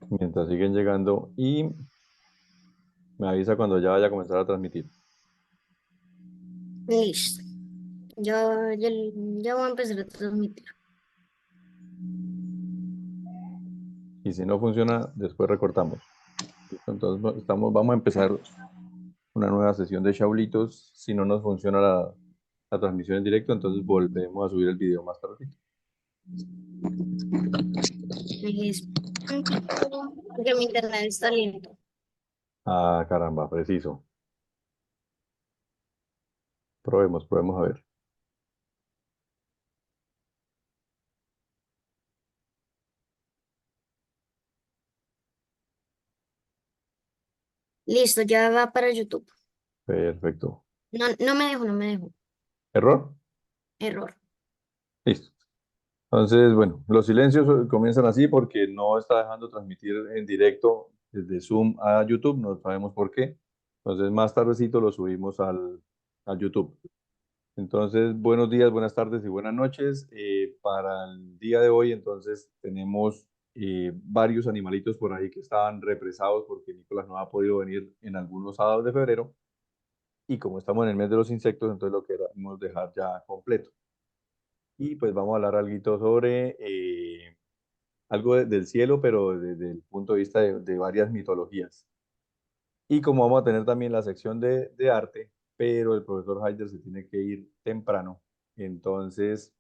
Mientras siguen llegando y me avisa cuando ya vaya a comenzar a transmitir. Listo. Ya, ya, ya voy a empezar a transmitir. Y si no funciona, después recortamos. ¿Listo? Entonces vamos a empezar una nueva sesión de Shaulitos. Si no nos funciona la transmisión en directo, entonces volvemos a subir el video más tarde. Es porque mi internet está lento. Ah, caramba, preciso. Probemos a ver. Listo, ya va para YouTube. Perfecto. No, no me dejo, no me dejo. ¿Error? Error. Listo. Entonces, bueno, los silencios comienzan así porque no está dejando transmitir en directo desde Zoom a YouTube, no sabemos por qué. Entonces, más tardecito lo subimos al YouTube. Entonces, buenos días, buenas tardes y buenas noches. Para el día de hoy, entonces, tenemos varios animalitos por ahí que estaban represados porque Nicolás no ha podido venir en algunos sábados de febrero. Y como estamos en el mes de los insectos, entonces lo queremos dejar ya completo. Y pues vamos a hablar algo sobre algo del cielo, pero desde el punto de vista de varias mitologías. Y como vamos a tener también la sección de arte, pero el profesor Heider se tiene que ir temprano, entonces,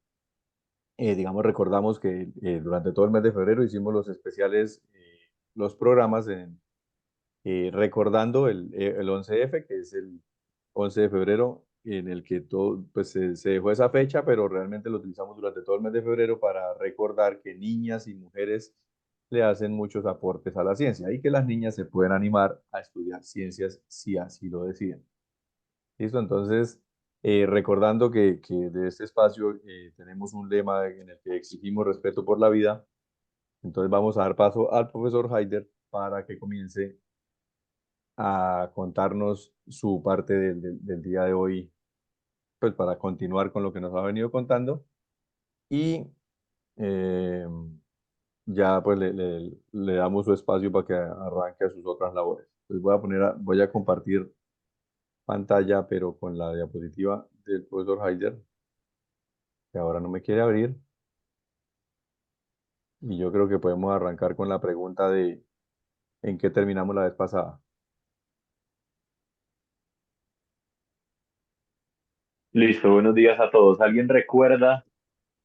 digamos, recordamos que durante todo el mes de febrero hicimos los especiales, los programas recordando el 11F, que es el 11 de febrero, en el que todo, pues, se dejó esa fecha, pero realmente lo utilizamos durante todo el mes de febrero para recordar que niñas y mujeres le hacen muchos aportes a la ciencia y que las niñas se pueden animar a estudiar ciencias si así lo deciden. ¿Listo? Entonces, recordando que de este espacio tenemos un lema en el que exigimos respeto por la vida, entonces vamos a dar paso al profesor Haider para que comience a contarnos su parte del día de hoy, pues para continuar con lo que nos ha venido contando y eh, ya pues le damos su espacio para que arranque a sus otras labores. Entonces voy a compartir pantalla, pero con la diapositiva del profesor Haider, que ahora no me quiere abrir, y yo creo que podemos arrancar con la pregunta de ¿en qué terminamos la vez pasada? Listo, buenos días a todos. ¿Alguien recuerda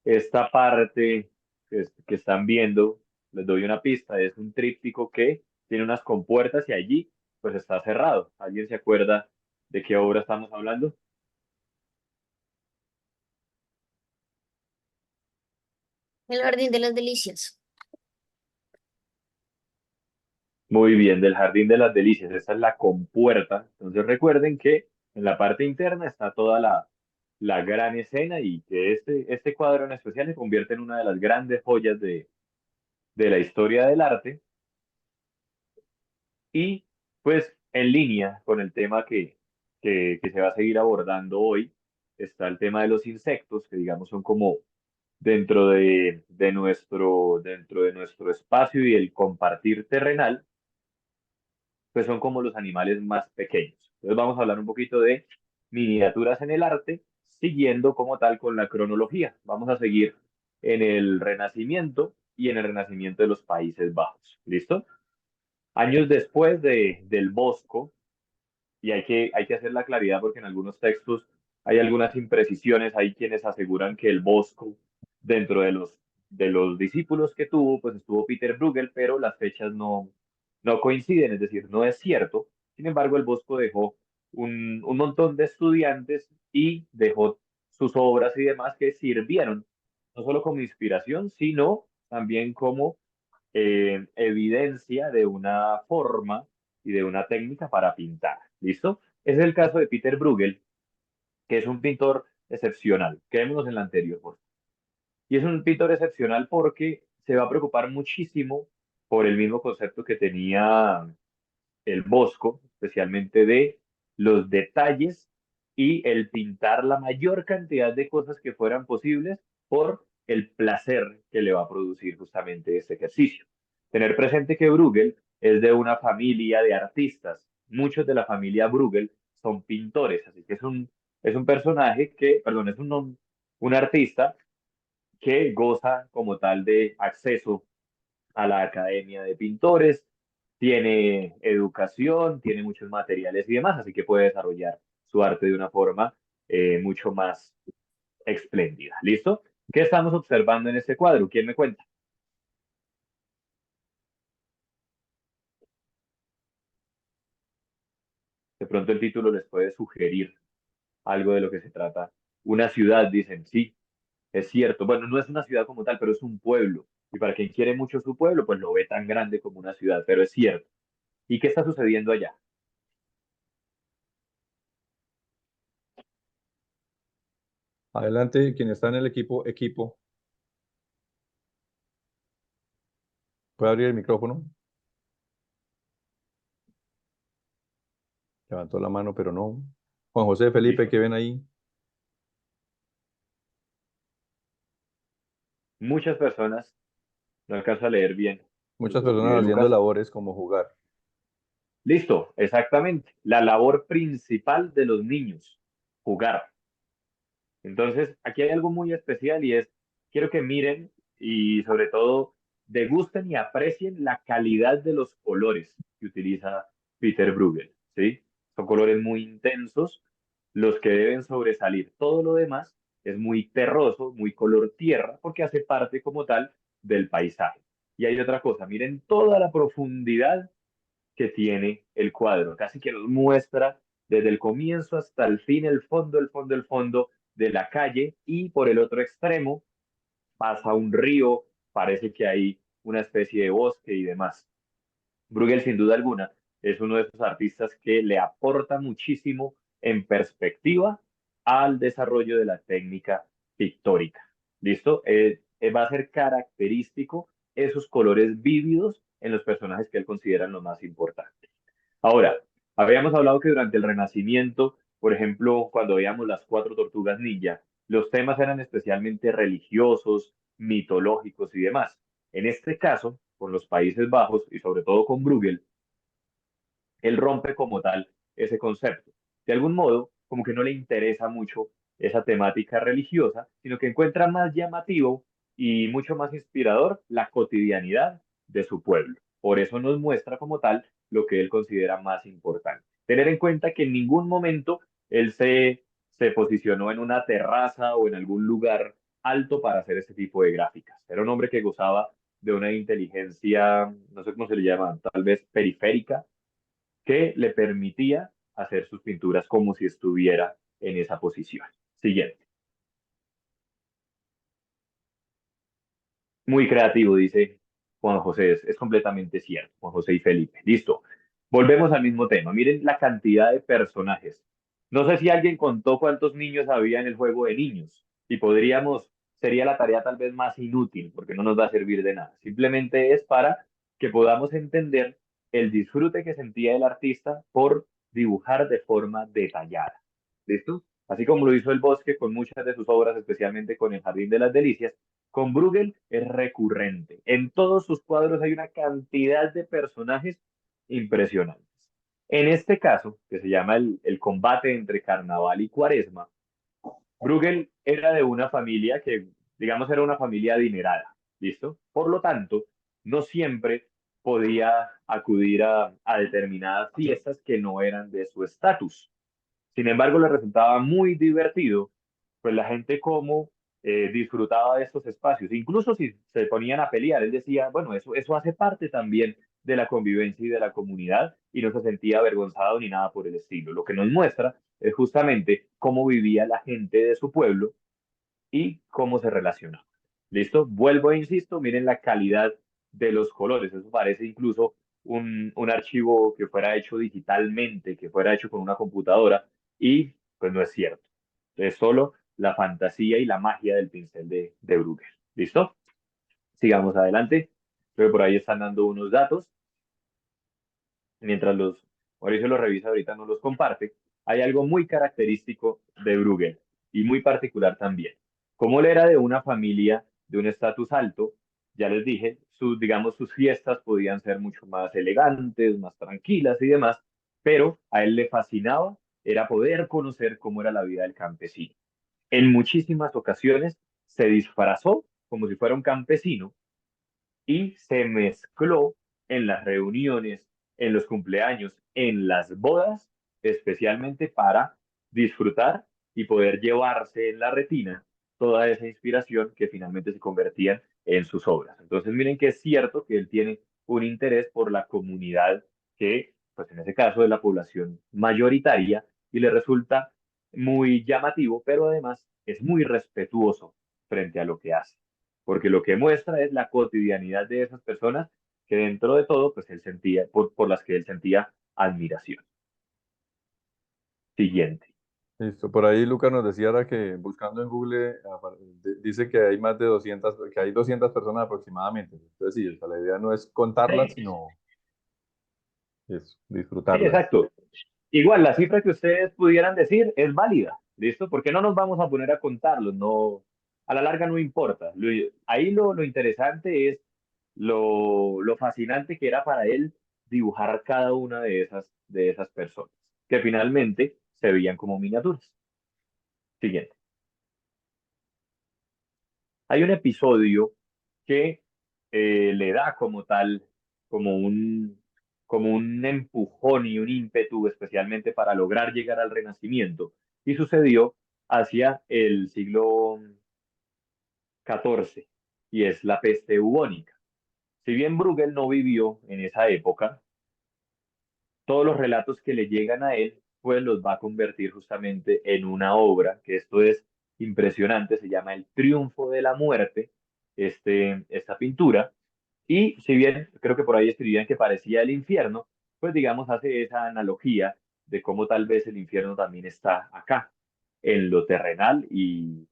esta parte que están viendo? Les doy una pista, es un tríptico que tiene unas compuertas y allí pues está cerrado. ¿Alguien se acuerda de qué obra estamos hablando? El jardín de las delicias. Muy bien, del Jardín de las Delicias. Esta es la compuerta. Entonces recuerden que en la parte interna está toda la gran escena y que este cuadro en especial se convierte en una de las grandes joyas de la historia del arte. Y pues en línea con el tema que se va a seguir abordando hoy, está el tema de los insectos, que digamos son como dentro de nuestro espacio y el compartir terrenal, pues son como los animales más pequeños. Entonces vamos a hablar un poquito de miniaturas en el arte, siguiendo como tal con la cronología. Vamos a seguir en el Renacimiento y en el Renacimiento de los Países Bajos. ¿Listo? Años después del Bosco, y hay que hacer la claridad porque en algunos textos hay algunas imprecisiones, hay quienes aseguran que el Bosco, dentro de los discípulos que tuvo, pues estuvo Peter Bruegel, pero las fechas no coinciden, es decir, no es cierto. Sin embargo, el Bosco dejó un montón de estudiantes y dejó sus obras y demás que sirvieron no solo como inspiración, sino también como evidencia de una forma y de una técnica para pintar. ¿Listo? Ese es el caso de Peter Bruegel, que es un pintor excepcional. Quedémonos en la anterior, por favor. Y es un pintor excepcional porque se va a preocupar muchísimo por el mismo concepto que tenía el Bosco, especialmente de los detalles y el pintar la mayor cantidad de cosas que fueran posibles por el placer que le va a producir justamente este ejercicio. Tener presente que Bruegel es de una familia de artistas. Muchos de la familia Bruegel son pintores, así que es un personaje que, perdón, es un artista que goza como tal de acceso a la Academia de Pintores, tiene educación, tiene muchos materiales y demás, así que puede desarrollar su arte de una forma mucho más espléndida. ¿Listo? ¿Qué estamos observando en este cuadro? ¿Quién me cuenta? De pronto el título les puede sugerir algo de lo que se trata. Una ciudad, dicen, sí, es cierto. Bueno, no es una ciudad como tal, pero es un pueblo. Y para quien quiere mucho su pueblo, pues lo ve tan grande como una ciudad, pero es cierto. ¿Y qué está sucediendo allá? Adelante, quien está en el equipo, puede abrir el micrófono. Levantó la mano, pero no. Juan José Felipe, Listo. ¿qué ven ahí? Muchas personas, no alcanzo a leer bien lo Muchas que escribe personas haciendo Lucas. labores como jugar. Listo, exactamente. La labor principal de los niños, jugar. Entonces, aquí hay algo muy especial y es, quiero que miren y sobre todo degusten y aprecien la calidad de los colores que utiliza Peter Bruegel, ¿sí? Son colores muy intensos, los que deben sobresalir. Todo lo demás es muy terroso, muy color tierra, porque hace parte como tal del paisaje. Y hay otra cosa, miren toda la profundidad que tiene el cuadro. Casi que nos muestra desde el comienzo hasta el fin, el fondo, el fondo, el fondo de la calle y por el otro extremo pasa un río, parece que hay una especie de bosque y demás. Bruegel, sin duda alguna, es uno de esos artistas que le aporta muchísimo en perspectiva al desarrollo de la técnica pictórica. ¿Listo? Va a ser característico esos colores vívidos en los personajes que él considera los más importantes. Ahora, habíamos hablado que durante el Renacimiento, por ejemplo, cuando veíamos las cuatro tortugas ninja, los temas eran especialmente religiosos, mitológicos y demás. En este caso, con los Países Bajos y sobre todo con Bruegel, él rompe como tal ese concepto. De algún modo, como que no le interesa mucho esa temática religiosa, sino que encuentra más llamativo y mucho más inspirador la cotidianidad de su pueblo. Por eso nos muestra como tal lo que él considera más importante. Tener en cuenta que en ningún momento él se posicionó en una terraza o en algún lugar alto para hacer ese tipo de gráficas. Era un hombre que gozaba de una inteligencia, no sé cómo se le llama, tal vez periférica, que le permitía hacer sus pinturas como si estuviera en esa posición. Siguiente. Muy creativo, dice Juan José. Es completamente cierto, Juan José y Felipe. Listo. Volvemos al mismo tema. Miren la cantidad de personajes. No sé si alguien contó cuántos niños había en el juego de niños. Y sería la tarea tal vez más inútil, porque no nos va a servir de nada. Simplemente es para que podamos entender el disfrute que sentía el artista por dibujar de forma detallada. ¿Listo? Así como lo hizo el Bosque con muchas de sus obras, especialmente con El Jardín de las Delicias, con Bruegel es recurrente. En todos sus cuadros hay una cantidad de personajes impresionantes. En este caso, que se llama el combate entre Carnaval y Cuaresma, Bruegel era de una familia que, digamos, era una familia adinerada, ¿listo? Por lo tanto, no siempre podía acudir a determinadas fiestas que no eran de su estatus. Sin embargo, le resultaba muy divertido, pues la gente como disfrutaba de estos espacios. Incluso si se ponían a pelear, él decía, bueno, eso hace parte también de la convivencia y de la comunidad y no se sentía avergonzado ni nada por el estilo. Lo que nos muestra es justamente cómo vivía la gente de su pueblo y cómo se relacionaba. ¿Listo? Vuelvo e insisto, miren la calidad de los colores. Eso parece incluso un archivo que fuera hecho digitalmente, que fuera hecho con una computadora y pues no es cierto. Es solo la fantasía y la magia del pincel de Bruegel. ¿Listo? Sigamos adelante. Creo que por ahí están dando unos datos. Mientras Mauricio los revisa, ahorita no los comparte. Hay algo muy característico de Bruegel y muy particular también. Como él era de una familia de un estatus alto, ya les dije, digamos, sus fiestas podían ser mucho más elegantes, más tranquilas y demás, pero a él le fascinaba era poder conocer cómo era la vida del campesino. En muchísimas ocasiones se disfrazó como si fuera un campesino y se mezcló en las reuniones, en los cumpleaños, en las bodas, especialmente para disfrutar y poder llevarse en la retina toda esa inspiración que finalmente se convertían en sus obras. Entonces, miren que es cierto que él tiene un interés por la comunidad que, pues en ese caso, es la población mayoritaria y le resulta muy llamativo, pero además es muy respetuoso frente a lo que hace, porque lo que muestra es la cotidianidad de esas personas que dentro de todo, pues él sentía, por las que él sentía admiración. Siguiente. Listo. Por ahí Lucas nos decía ahora que buscando en Google dice que hay más de 200, que hay 200 personas aproximadamente. Entonces sí, o sea, la idea no es contarlas, Sí, sino eso, sí, disfrutarlas. exacto. Igual, la cifra que ustedes pudieran decir es válida, ¿listo? Porque no nos vamos a poner a contarlos, no, a la larga no importa. Ahí lo interesante es lo fascinante que era para él dibujar cada una de esas personas, que finalmente se veían como miniaturas. Siguiente. Hay un episodio que le da como tal, como un, como un empujón y un ímpetu, especialmente para lograr llegar al Renacimiento, y sucedió hacia el siglo XIV, y es la peste bubónica. Si bien Bruegel no vivió en esa época, todos los relatos que le llegan a él, pues los va a convertir justamente en una obra, que esto es impresionante, se llama El Triunfo de la Muerte, esta pintura, y si bien creo que por ahí escribían que parecía el infierno, pues digamos hace esa analogía de cómo tal vez el infierno también está acá, en lo terrenal, y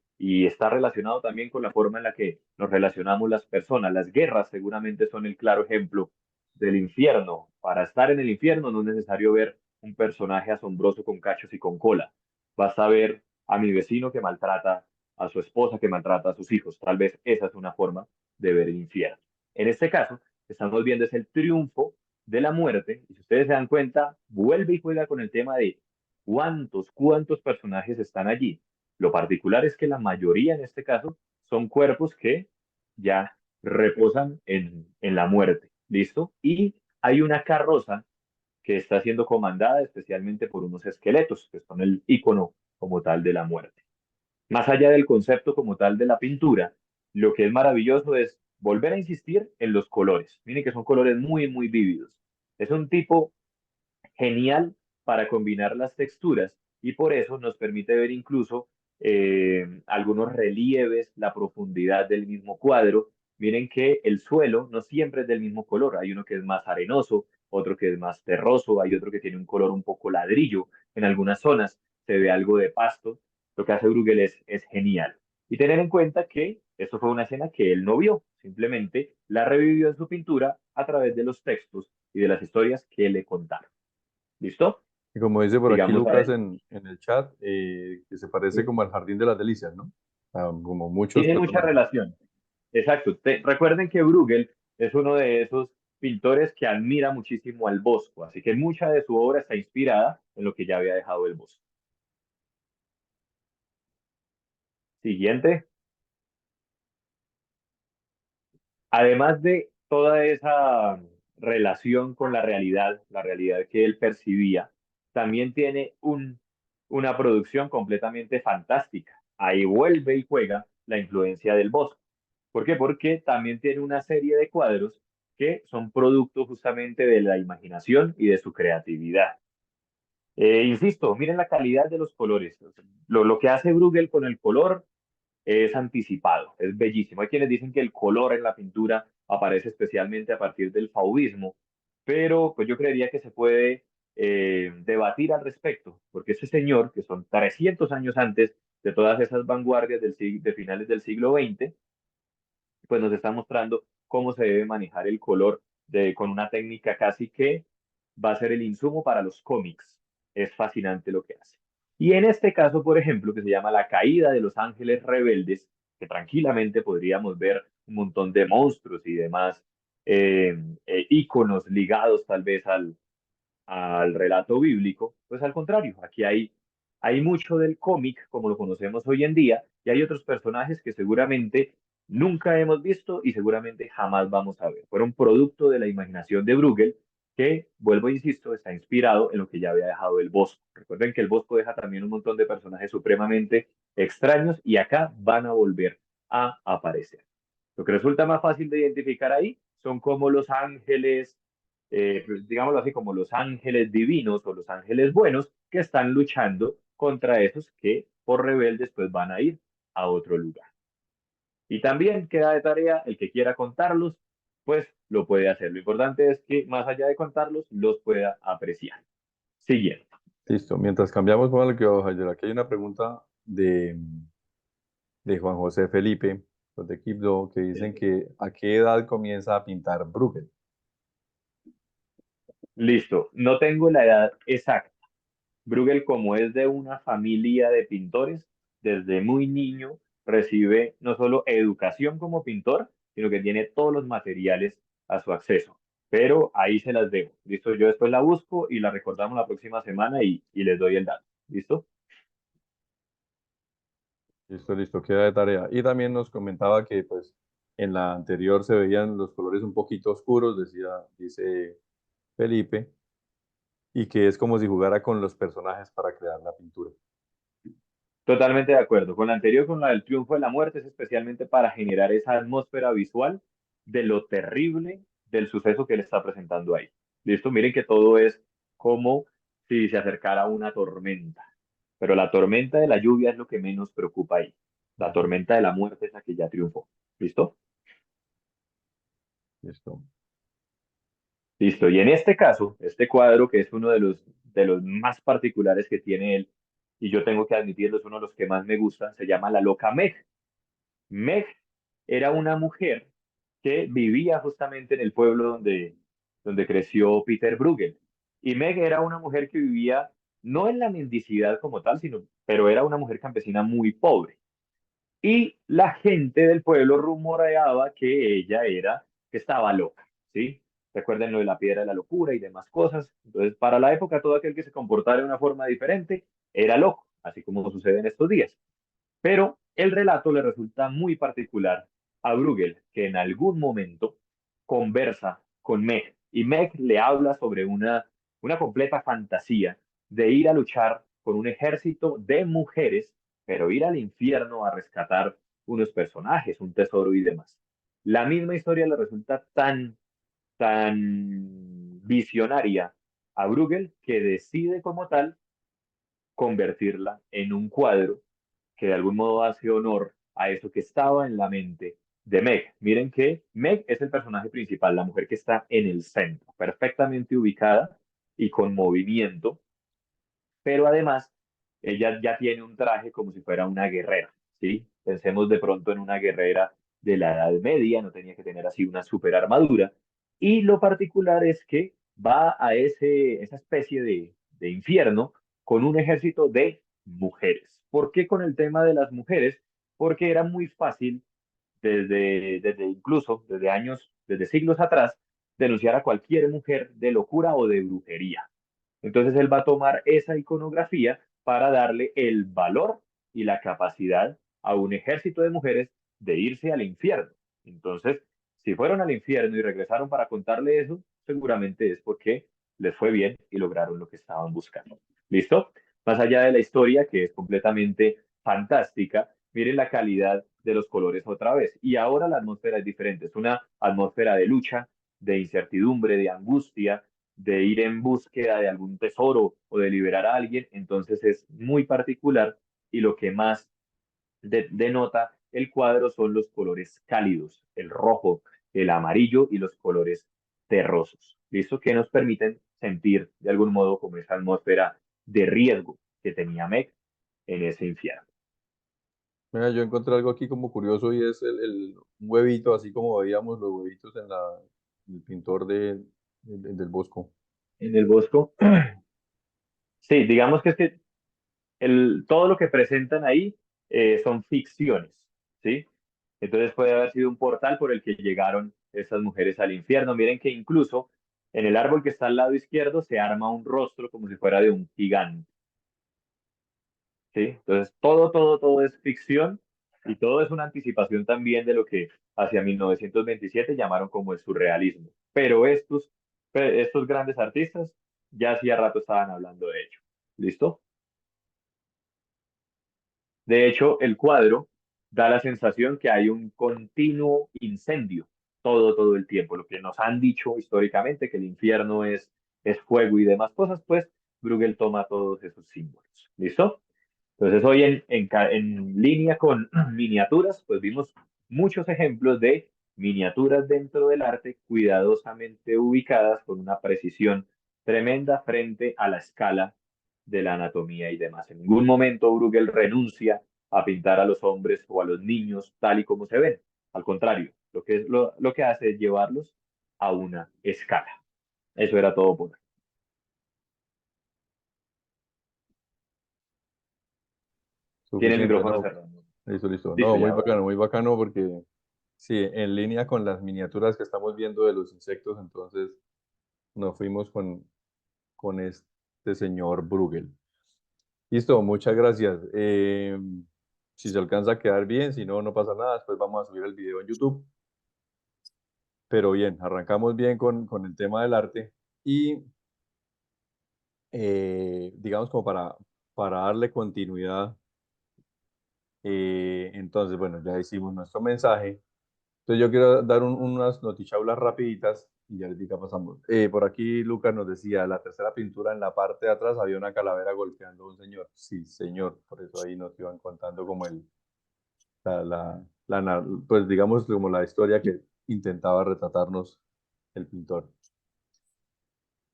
está relacionado también con la forma en la que nos relacionamos las personas. Las guerras seguramente son el claro ejemplo del infierno. Para estar en el infierno no es necesario ver un personaje asombroso con cachos y con cola. Basta ver a mi vecino que maltrata a su esposa, que maltrata a sus hijos. Tal vez esa es una forma de ver el infierno. En este caso, estamos viendo es el triunfo de la muerte. Y si ustedes se dan cuenta, vuelve y juega con el tema de cuántos personajes están allí. Lo particular es que la mayoría en este caso son cuerpos que ya reposan en la muerte. ¿Listo? Y hay una carroza que está siendo comandada especialmente por unos esqueletos, que son el icono como tal de la muerte. Más allá del concepto como tal de la pintura, lo que es maravilloso es volver a insistir en los colores. Miren que son colores muy, muy vívidos. Es un tipo genial para combinar las texturas y por eso nos permite ver incluso algunos relieves, la profundidad del mismo cuadro. Miren que el suelo no siempre es del mismo color, hay uno que es más arenoso, otro que es más terroso, hay otro que tiene un color un poco ladrillo, en algunas zonas se ve algo de pasto. Lo que hace Bruegel es genial. Y tener en cuenta que esto fue una escena que él no vio, simplemente la revivió en su pintura a través de los textos y de las historias que le contaron. ¿Listo? Y como dice por aquí Sigamos Lucas adelante. en el chat, que se parece como al Jardín de las Delicias, ¿no? Como muchos Tiene mucha personajes. relación. Exacto. Recuerden que Bruegel es uno de esos pintores que admira muchísimo al Bosco, así que mucha de su obra está inspirada en lo que ya había dejado el Bosco. Siguiente. Además de toda esa relación con la realidad que él percibía, también tiene una producción completamente fantástica. Ahí vuelve y juega la influencia del Bosco. ¿Por qué? Porque también tiene una serie de cuadros que son producto justamente de la imaginación y de su creatividad. Insisto, miren la calidad de los colores. Lo que hace Bruegel con el color es anticipado, es bellísimo. Hay quienes dicen que el color en la pintura aparece especialmente a partir del fauvismo, pero pues yo creería que se puede debatir al respecto, porque ese señor, que son 300 años antes de todas esas vanguardias de finales del siglo XX, pues nos está mostrando cómo se debe manejar el color con una técnica casi que va a ser el insumo para los cómics. Es fascinante lo que hace. Y en este caso, por ejemplo, que se llama La caída de los ángeles rebeldes, que tranquilamente podríamos ver un montón de monstruos y demás íconos ligados tal vez al relato bíblico, pues al contrario, aquí hay mucho del cómic como lo conocemos hoy en día y hay otros personajes que seguramente nunca hemos visto y seguramente jamás vamos a ver. Fueron producto de la imaginación de Bruegel que, vuelvo e insisto, está inspirado en lo que ya había dejado el Bosco. Recuerden que el Bosco deja también un montón de personajes supremamente extraños y acá van a volver a aparecer. Lo que resulta más fácil de identificar ahí son como los ángeles, pues, digámoslo así, como los ángeles divinos o los ángeles buenos que están luchando contra esos que por rebeldes pues van a ir a otro lugar. Y también queda de tarea el que quiera contarlos, pues lo puede hacer. Lo importante es que más allá de contarlos, los pueda apreciar. Siguiente. Listo. Mientras cambiamos, póngale que Javier, aquí hay una pregunta de Juan José Felipe, los de Quibdó, que dicen que ¿a qué edad comienza a pintar Bruegel? Listo. No tengo la edad exacta. Bruegel, como es de una familia de pintores, desde muy niño recibe no solo educación como pintor, sino que tiene todos los materiales a su acceso. Pero ahí se las dejo. Listo, yo después la busco y la recordamos la próxima semana y les doy el dato. ¿Listo? Listo, listo, queda de tarea. Y también nos comentaba que pues en la anterior se veían los colores un poquito oscuros, dice Felipe, y que es como si jugara con los personajes para crear la pintura. Totalmente de acuerdo. Con la anterior, con la del triunfo de la muerte, es especialmente para generar esa atmósfera visual de lo terrible del suceso que él está presentando ahí. ¿Listo? Miren que todo es como si se acercara una tormenta. Pero la tormenta de la lluvia es lo que menos preocupa ahí. La Ujú. tormenta de la muerte es la que ya triunfó. ¿Listo? Listo. Listo. Y en este caso, este cuadro, que es uno de los más particulares que tiene él, y yo tengo que admitirlo, es uno de los que más me gusta, se llama La Loca Meg. Meg era una mujer que vivía justamente en el pueblo donde creció Peter Bruegel. Y Meg era una mujer que vivía no en la mendicidad como tal, pero era una mujer campesina muy pobre. Y la gente del pueblo rumoreaba que que estaba loca, ¿sí? Recuerden lo de la piedra de la locura y demás cosas. Entonces, para la época, todo aquel que se comportara de una forma diferente era loco, así como sucede en estos días. Pero el relato le resulta muy particular a Bruegel, que en algún momento conversa con Meg y Meg le habla sobre una completa fantasía de ir a luchar con un ejército de mujeres, pero ir al infierno a rescatar unos personajes, un tesoro y demás. La misma historia le resulta tan visionaria a Bruegel que decide como tal convertirla en un cuadro que de algún modo hace honor a eso que estaba en la mente de Meg. Miren que Meg es el personaje principal, la mujer que está en el centro, perfectamente ubicada y con movimiento, pero además ella ya tiene un traje como si fuera una guerrera, ¿sí? Pensemos de pronto en una guerrera de la Edad Media, no tenía que tener así una super armadura. Y lo particular es que va a esa especie de infierno con un ejército de mujeres. ¿Por qué con el tema de las mujeres? Porque era muy fácil incluso desde años, desde siglos atrás, denunciar a cualquier mujer de locura o de brujería. Entonces él va a tomar esa iconografía para darle el valor y la capacidad a un ejército de mujeres de irse al infierno. Entonces, si fueron al infierno y regresaron para contarle eso, seguramente es porque les fue bien y lograron lo que estaban buscando. ¿Listo? Más allá de la historia, que es completamente fantástica, miren la calidad de los colores otra vez. Y ahora la atmósfera es diferente. Es una atmósfera de lucha, de incertidumbre, de angustia, de ir en búsqueda de algún tesoro o de liberar a alguien, entonces es muy particular y lo que más denota el cuadro son los colores cálidos, el rojo, el amarillo y los colores terrosos. ¿Listo? Que nos permiten sentir de algún modo como esa atmósfera de riesgo que tenía Meg en ese infierno. Mira, yo encontré algo aquí como curioso y es un huevito, así como veíamos los huevitos en el pintor del Bosco. En el Bosco, sí, digamos que todo lo que presentan ahí son ficciones, ¿sí? Entonces puede haber sido un portal por el que llegaron estas mujeres al infierno. Miren que incluso en el árbol que está al lado izquierdo se arma un rostro como si fuera de un gigante. ¿Sí? Entonces todo es ficción y todo es una anticipación también de lo que hacia 1927 llamaron como el surrealismo. Pero estos grandes artistas ya hacía rato estaban hablando de ello. ¿Listo? De hecho, el cuadro da la sensación que hay un continuo incendio todo el tiempo. Lo que nos han dicho históricamente, que el infierno es fuego y demás cosas, pues Bruegel toma todos esos símbolos. ¿Listo? Entonces, hoy en línea con miniaturas, pues vimos muchos ejemplos de miniaturas dentro del arte cuidadosamente ubicadas con una precisión tremenda frente a la escala de la anatomía y demás. En ningún momento Bruegel renuncia a pintar a los hombres o a los niños tal y como se ven. Al contrario, lo que hace es llevarlos a una escala. Eso era todo por hoy. Tiene el Suficiente, micrófono ¿no? cerrado. Listo, listo. Listo, No, ya. muy bacano porque sí, en línea con las miniaturas que estamos viendo de los insectos, entonces nos fuimos con este señor Bruegel. Listo, muchas gracias. Si se alcanza a quedar bien, si no, no pasa nada. Después vamos a subir el video en YouTube. Pero bien, arrancamos bien con el tema del arte y digamos como para darle continuidad. Entonces, bueno, ya hicimos nuestro mensaje. Entonces yo quiero dar unas notichablas rapiditas y ya ahorita pasamos. Por aquí Lucas nos decía, la tercera pintura en la parte de atrás había una calavera golpeando a un señor. Sí, señor, por eso ahí nos iban contando como pues digamos como la historia que intentaba retratarnos el pintor.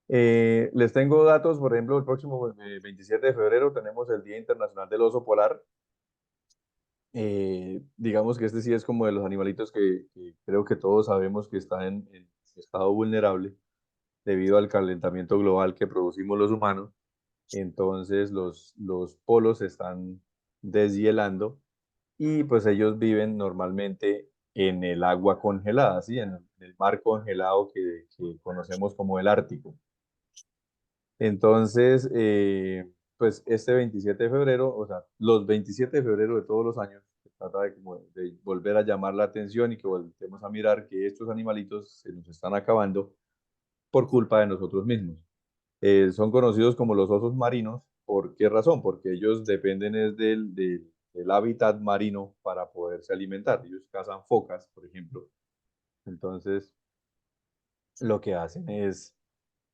Les tengo datos, por ejemplo, el próximo 27 de febrero tenemos el Día Internacional del Oso Polar. Digamos que este sí es como de los animalitos que creo que todos sabemos que está en estado vulnerable debido al calentamiento global que producimos los humanos. Entonces los polos se están deshielando y pues ellos viven normalmente en el agua congelada, ¿sí? En el mar congelado que conocemos como el Ártico. Entonces, pues este 27 de febrero, o sea, los 27 de febrero de todos los años, se trata de, como de volver a llamar la atención y que volvemos a mirar que estos animalitos se nos están acabando por culpa de nosotros mismos. Son conocidos como los osos marinos. ¿Por qué razón? Porque ellos dependen es del hábitat marino para poderse alimentar. Ellos cazan focas, por ejemplo. Entonces, lo que hacen es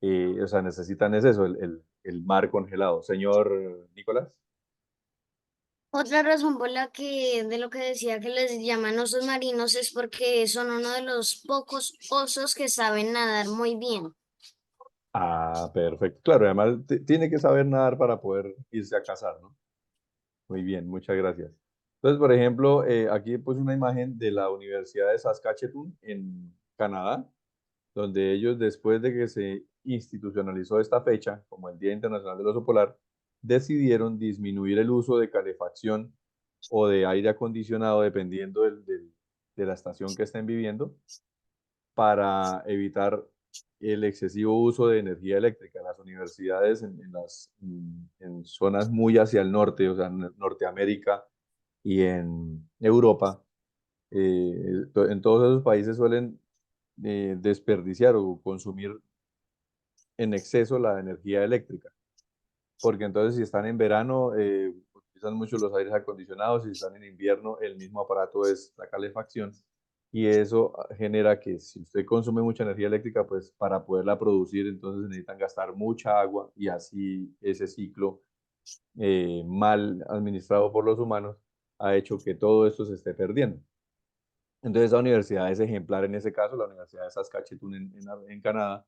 o sea, necesitan es eso, el mar congelado. Señor Nicolás. Otra razón por la que de lo que decía que les llaman osos marinos es porque son uno de los pocos osos que saben nadar muy bien. Ah, perfecto. Claro, además tiene que saber nadar para poder irse a cazar, ¿no? Muy bien, muchas gracias. Entonces, por ejemplo, aquí puse una imagen de la Universidad de Saskatchewan en Canadá, donde ellos, después de que se institucionalizó esta fecha, como el Día Internacional del Oso Polar, decidieron disminuir el uso de calefacción o de aire acondicionado, dependiendo de la estación que estén viviendo, para evitar el excesivo uso de energía eléctrica. Las universidades en zonas muy hacia el norte, o sea, en Norteamérica y en Europa, en todos esos países suelen desperdiciar o consumir en exceso la energía eléctrica, porque entonces si están en verano, utilizan mucho los aires acondicionados, si están en invierno, el mismo aparato es la calefacción, y eso genera que si usted consume mucha energía eléctrica, pues para poderla producir, entonces necesitan gastar mucha agua, y así ese ciclo mal administrado por los humanos ha hecho que todo esto se esté perdiendo. Entonces, la universidad es ejemplar en ese caso, la Universidad de Saskatchewan en Canadá,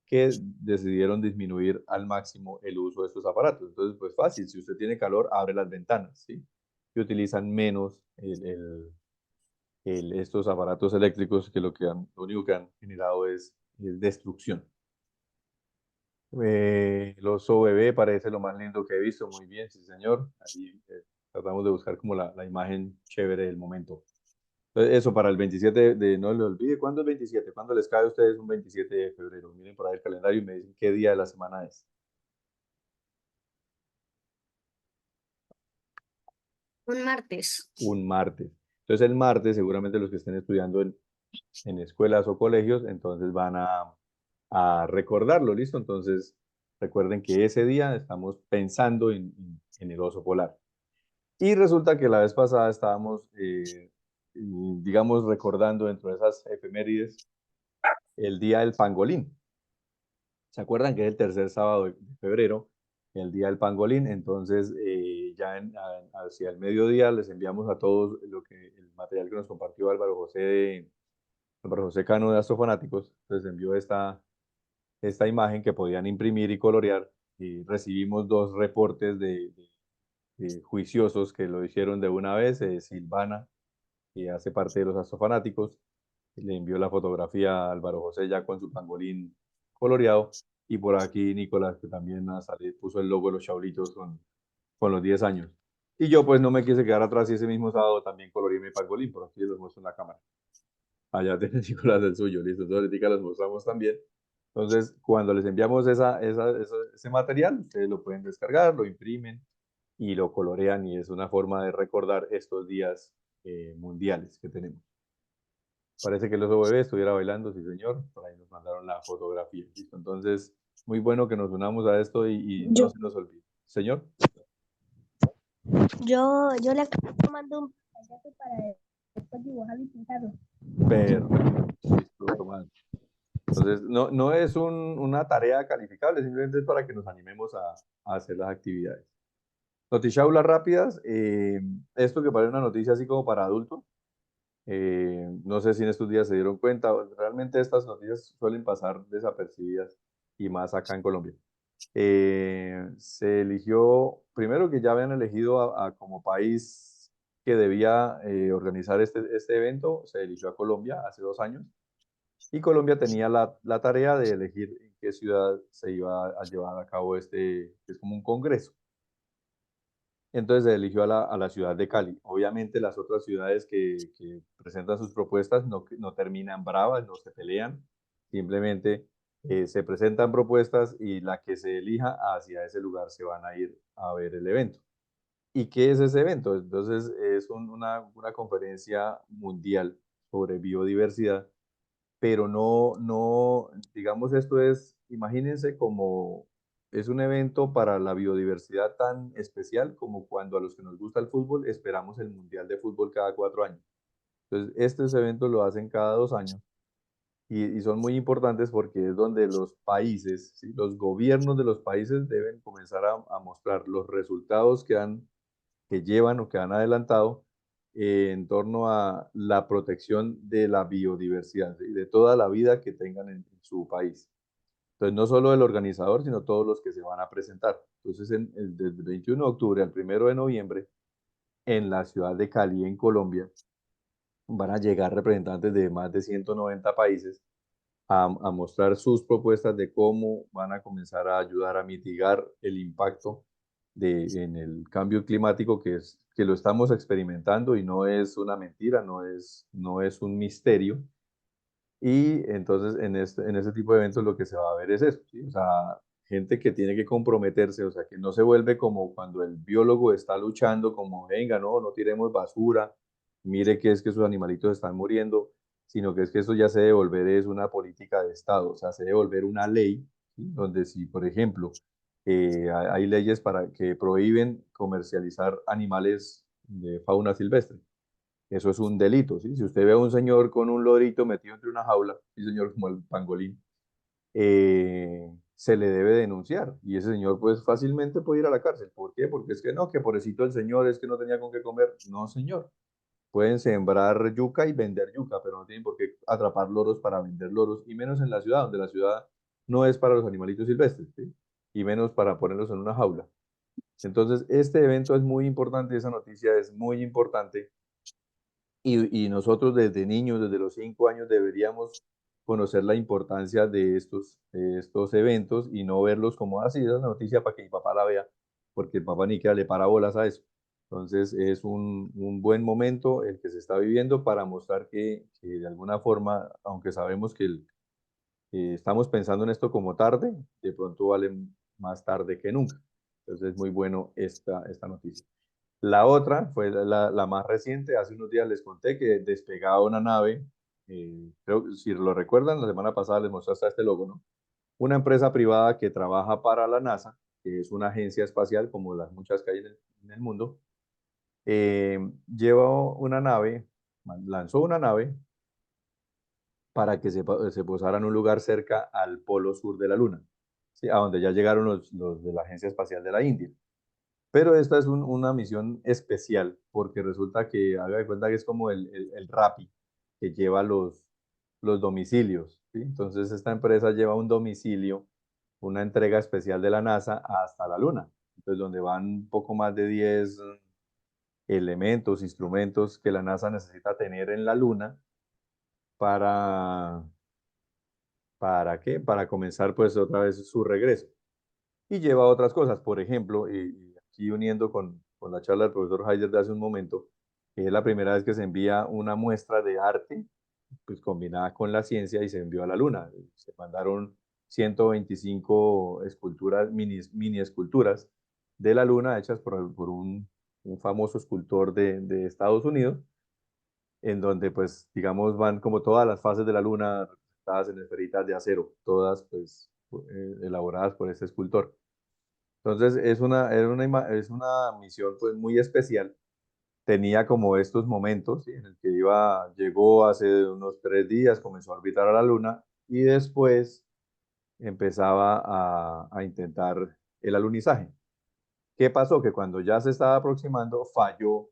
que decidieron disminuir al máximo el uso de estos aparatos. Entonces, pues fácil, si usted tiene calor, abre las ventanas, ¿sí? Y utilizan menos estos aparatos eléctricos que lo único que han generado es destrucción. El oso bebé parece lo más lindo que he visto, muy bien, sí señor. Ahí tratamos de buscar como la imagen chévere del momento. Entonces, eso para el 27 no lo olvide. ¿Cuándo es 27? ¿Cuándo les cae a ustedes un 27 de febrero? Miren por ahí el calendario y me dicen qué día de la semana es. Un martes. Un martes. Entonces el martes seguramente los que estén estudiando en escuelas o colegios, entonces van a recordarlo, ¿listo? Entonces recuerden que ese día estamos pensando en el oso polar. Y resulta que la vez pasada estábamos, digamos, recordando dentro de esas efemérides el día del pangolín. ¿Se acuerdan que es el tercer sábado de febrero, el día del pangolín? Entonces, ya hacia el mediodía les enviamos a todos el material que nos compartió Álvaro José Cano de Astrofanáticos. Les envió esta imagen que podían imprimir y colorear. Y recibimos dos reportes de juiciosos que lo hicieron de una vez. Silvana, que hace parte de los Astrofanáticos, le envió la fotografía a Álvaro José ya con su pangolín coloreado. Y por aquí Nicolás, que también puso el logo de los Chaulitos con los 10 años. Y yo pues no me quise quedar atrás y ese mismo sábado también coloreé mi pangolín, por aquí los muestro en la cámara. Allá tiene Nicolás el suyo, listo. Entonces ahorita los mostramos también. Entonces, cuando les enviamos ese material, ustedes lo pueden descargar, lo imprimen y lo colorean y es una forma de recordar estos días mundiales que tenemos. Parece que el oso bebé estuviera bailando, sí señor, por ahí nos mandaron la fotografía, ¿listo? Entonces, muy bueno que nos unamos a esto y no Yo, se nos olvide. Señor, yo le mando un pantallazo para después dibujarlo y pintarlo. perfecto, listo, Tomás. Entonces, no es una tarea calificable, simplemente es para que nos animemos a hacer las actividades. Noticiaulas rápidas, esto que parece una noticia así como para adultos, no sé si en estos días se dieron cuenta, realmente estas noticias suelen pasar desapercibidas y más acá en Colombia. Se eligió, primero que ya habían elegido como país que debía organizar este evento, se eligió a Colombia hace 2 años y Colombia tenía la tarea de elegir en qué ciudad se iba a llevar a cabo que es como un congreso. Entonces se eligió a la ciudad de Cali. Obviamente las otras ciudades que presentan sus propuestas no terminan bravas, no se pelean, simplemente se presentan propuestas y la que se elija hacia ese lugar se van a ir a ver el evento. ¿Y qué es ese evento? Entonces es una conferencia mundial sobre biodiversidad, pero no, digamos, esto es, imagínense como es un evento para la biodiversidad tan especial como cuando a los que nos gusta el fútbol esperamos el Mundial de Fútbol cada 4 años. Entonces, estos eventos lo hacen cada 2 años y son muy importantes porque es donde los países, ¿sí? Los gobiernos de los países deben comenzar a mostrar los resultados que llevan o que han adelantado en torno a la protección de la biodiversidad y de toda la vida que tengan en su país. Entonces, no solo el organizador, sino todos los que se van a presentar. Entonces, desde el 21 de octubre al 1 de noviembre, en la ciudad de Cali, en Colombia, van a llegar representantes de más de 190 países a mostrar sus propuestas de cómo van a comenzar a ayudar a mitigar el impacto en el cambio climático que lo estamos experimentando y no es una mentira, no es un misterio. Y entonces en este tipo de eventos lo que se va a ver es eso, ¿sí? O sea, gente que tiene que comprometerse, o sea, que no se vuelve como cuando el biólogo está luchando, como, venga, no tiremos basura, mire que es que sus animalitos están muriendo, sino que es que eso ya se debe volver es una política de Estado, o sea, se debe volver una ley, ¿sí? Donde si, por ejemplo, hay leyes que prohíben comercializar animales de fauna silvestre, eso es un delito, ¿sí? Si usted ve a un señor con un lorito metido entre una jaula, sí señor, como el pangolín, se le debe denunciar y ese señor pues fácilmente puede ir a la cárcel. ¿Por qué? Porque es que no, que pobrecito el señor, es que no tenía con qué comer. No, señor. Pueden sembrar yuca y vender yuca, pero no tienen por qué atrapar loros para vender loros, y menos en la ciudad, donde la ciudad no es para los animalitos silvestres, ¿sí? Y menos para ponerlos en una jaula. Entonces, este evento es muy importante, esa noticia es muy importante y nosotros desde niños, desde los 5 años, deberíamos conocer la importancia de estos eventos y no verlos como así, esa es la noticia para que mi papá la vea, porque el papá ni siquiera le para bolas a eso. Entonces es un buen momento el que se está viviendo para mostrar que de alguna forma, aunque sabemos que estamos pensando en esto como tarde, de pronto vale más tarde que nunca. Entonces es muy bueno esta noticia. La otra fue la más reciente. Hace unos días les conté que despegaba una nave, creo que si lo recuerdan, la semana pasada les mostré hasta este logo, ¿no? Una empresa privada que trabaja para la NASA, que es una agencia espacial como las muchas que hay en el mundo, llevó una nave, lanzó una nave para que se posara en un lugar cerca al polo sur de la Luna, ¿sí? A donde ya llegaron los de la Agencia Espacial de la India. Pero esta es una misión especial porque resulta que, haga de cuenta que es como el Rappi que lleva los domicilios, ¿sí? Entonces esta empresa lleva un domicilio, una entrega especial de la NASA hasta la Luna. Entonces donde van un poco más de 10 elementos, instrumentos que la NASA necesita tener en la Luna para, ¿para qué? Para comenzar pues otra vez su regreso. Y lleva otras cosas, por ejemplo, y aquí uniendo con la charla del profesor Heider de hace un momento, que es la primera vez que se envía una muestra de arte, pues combinada con la ciencia y se envió a la Luna. Se mandaron 125 esculturas, mini esculturas de la Luna hechas por un famoso escultor de Estados Unidos, en donde pues digamos van como todas las fases de la Luna representadas en esferitas de acero, todas pues elaboradas por este escultor. Entonces es una misión pues muy especial. Tenía como estos momentos, ¿sí? En el que llegó hace unos 3 días, comenzó a orbitar a la Luna y después empezaba a intentar el alunizaje. ¿Qué pasó? Que cuando ya se estaba aproximando, fallaron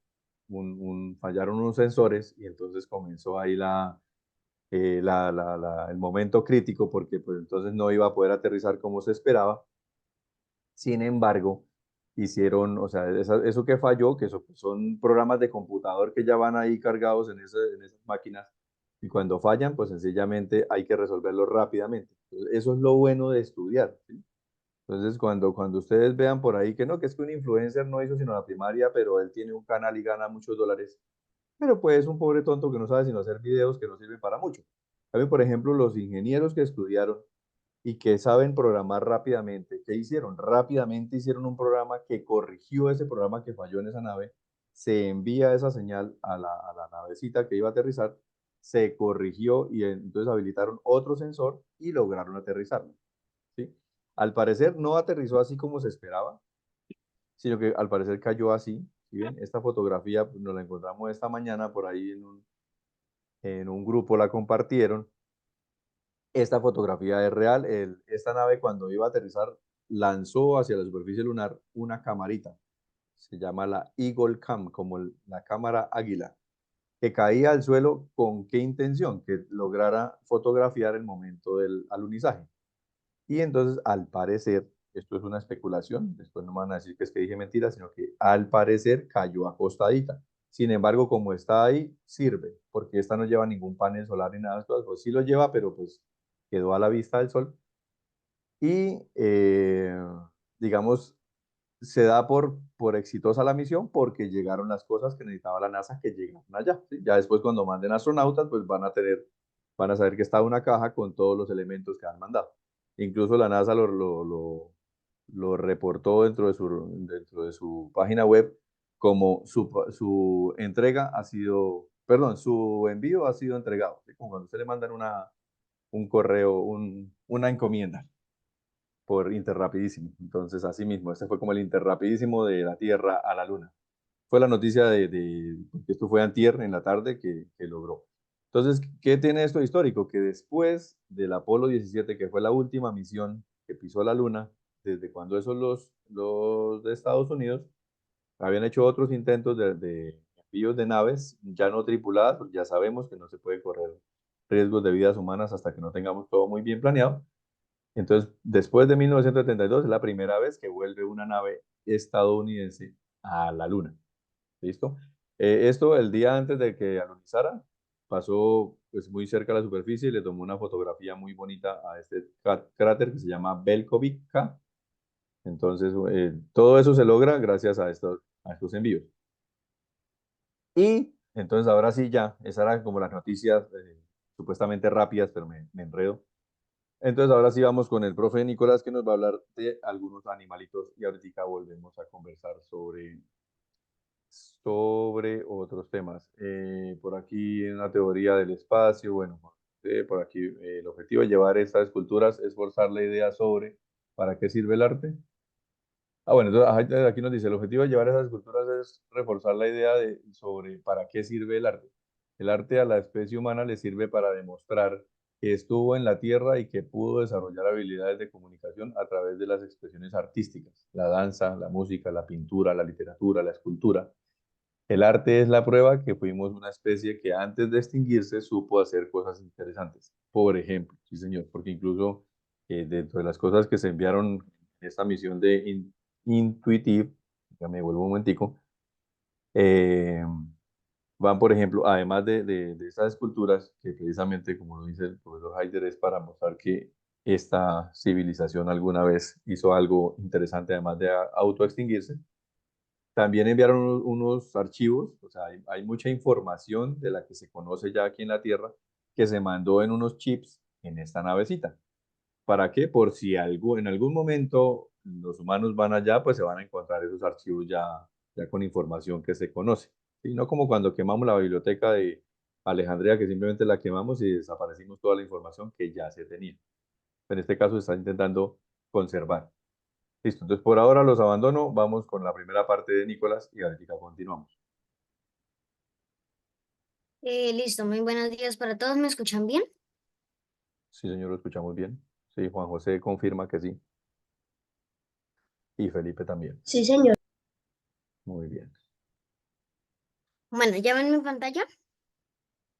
unos sensores y entonces comenzó ahí el momento crítico porque pues entonces no iba a poder aterrizar como se esperaba. Sin embargo, hicieron, o sea, eso que falló, que son programas de computador que ya van ahí cargados en esas máquinas, y cuando fallan, pues sencillamente hay que resolverlo rápidamente. Entonces, eso es lo bueno de estudiar, ¿sí? Entonces, cuando ustedes vean por ahí que no, que es que un influencer no hizo sino la primaria, pero él tiene un canal y gana muchos dólares, pero pues es un pobre tonto que no sabe sino hacer videos que no sirven para mucho. A mí, por ejemplo, los ingenieros que estudiaron y que saben programar rápidamente. ¿Qué hicieron? Rápidamente hicieron un programa que corrigió ese programa que falló en esa nave, se envía esa señal a la navecita que iba a aterrizar, se corrigió y entonces habilitaron otro sensor y lograron aterrizarlo, ¿sí? Al parecer no aterrizó así como se esperaba, sino que al parecer cayó así. ¿Sí ven? Esta fotografía pues, nos la encontramos esta mañana por ahí en un grupo, la compartieron. Esta fotografía es real. Esta nave cuando iba a aterrizar lanzó hacia la superficie lunar una camarita. Se llama la Eagle Cam, como la cámara águila, que caía al suelo con qué intención, que lograra fotografiar el momento del alunizaje. Y entonces, al parecer, esto es una especulación, después no me van a decir que es que dije mentira, sino que al parecer cayó acostadita. Sin embargo, como está ahí, sirve, porque esta no lleva ningún panel solar ni nada de eso, pues sí lo lleva, pero pues quedó a la vista del sol. Y, digamos, se da por exitosa la misión porque llegaron las cosas que necesitaba la NASA que llegaron allá, ¿sí? Ya después cuando manden astronautas, pues van a saber que está una caja con todos los elementos que han mandado. Incluso la NASA lo reportó dentro de su página web como su entrega ha sido, perdón, su envío ha sido entregado, ¿sí? Como cuando usted le mandan un correo, una encomienda por Interrapidísimo. Entonces, así mismo, este fue como el Interrapidísimo de la Tierra a la Luna. Fue la noticia porque esto fue antier en la tarde que logró. Entonces, ¿qué tiene esto histórico? Que después del Apolo 17, que fue la última misión que pisó la Luna, desde cuando esos los de Estados Unidos habían hecho otros intentos de envíos de naves ya no tripuladas, porque ya sabemos que no se puede correr riesgos de vidas humanas hasta que no tengamos todo muy bien planeado. Entonces, después de 1972 es la primera vez que vuelve una nave estadounidense a la Luna. ¿Listo? Esto el día antes de que alunizara, pasó pues muy cerca a la superficie y le tomó una fotografía muy bonita a este cráter que se llama Belkovic K. Entonces, todo eso se logra gracias a estos envíos. Y entonces ahora sí ya, esas eran como las noticias supuestamente rápidas, pero me enredo. Entonces ahora sí vamos con el profe Nicolás que nos va a hablar de algunos animalitos y ahorita volvemos a conversar sobre otros temas. Por aquí una teoría del espacio, bueno, por aquí el objetivo de llevar estas esculturas es forzar la idea sobre ¿para qué sirve el arte? Bueno, entonces aquí nos dice, el objetivo de llevar esas esculturas es reforzar la idea sobre para qué sirve el arte. El arte a la especie humana le sirve para demostrar que estuvo en la Tierra y que pudo desarrollar habilidades de comunicación a través de las expresiones artísticas, la danza, la música, la pintura, la literatura, la escultura. El arte es la prueba que fuimos una especie que antes de extinguirse supo hacer cosas interesantes. Por ejemplo, sí señor, porque incluso dentro de las cosas que se enviaron en esta misión de Intuitive, ya me vuelvo un momentico, eh, van por ejemplo, además de estas esculturas, que precisamente como lo dice el profesor Heider, es para mostrar que esta civilización alguna vez hizo algo interesante, además de autoextinguirse. También enviaron unos archivos, o sea, hay mucha información de la que se conoce ya aquí en la Tierra que se mandó en unos chips en esta navecita. ¿Para qué? Por si algo, en algún momento los humanos van allá, pues se van a encontrar esos archivos ya con información que se conoce. Y no como cuando quemamos la biblioteca de Alejandría, que simplemente la quemamos y desaparecimos toda la información que ya se tenía. En este caso se está intentando conservar. Listo, entonces por ahora los abandono, vamos con la primera parte de Nicolás y ahorita continuamos. Listo, muy buenos días para todos. ¿Me escuchan bien? Sí, señor, lo escuchamos bien. Sí, Juan José confirma que sí. Y Felipe también. Sí, señor. Muy bien. Bueno, ¿ya ven mi pantalla?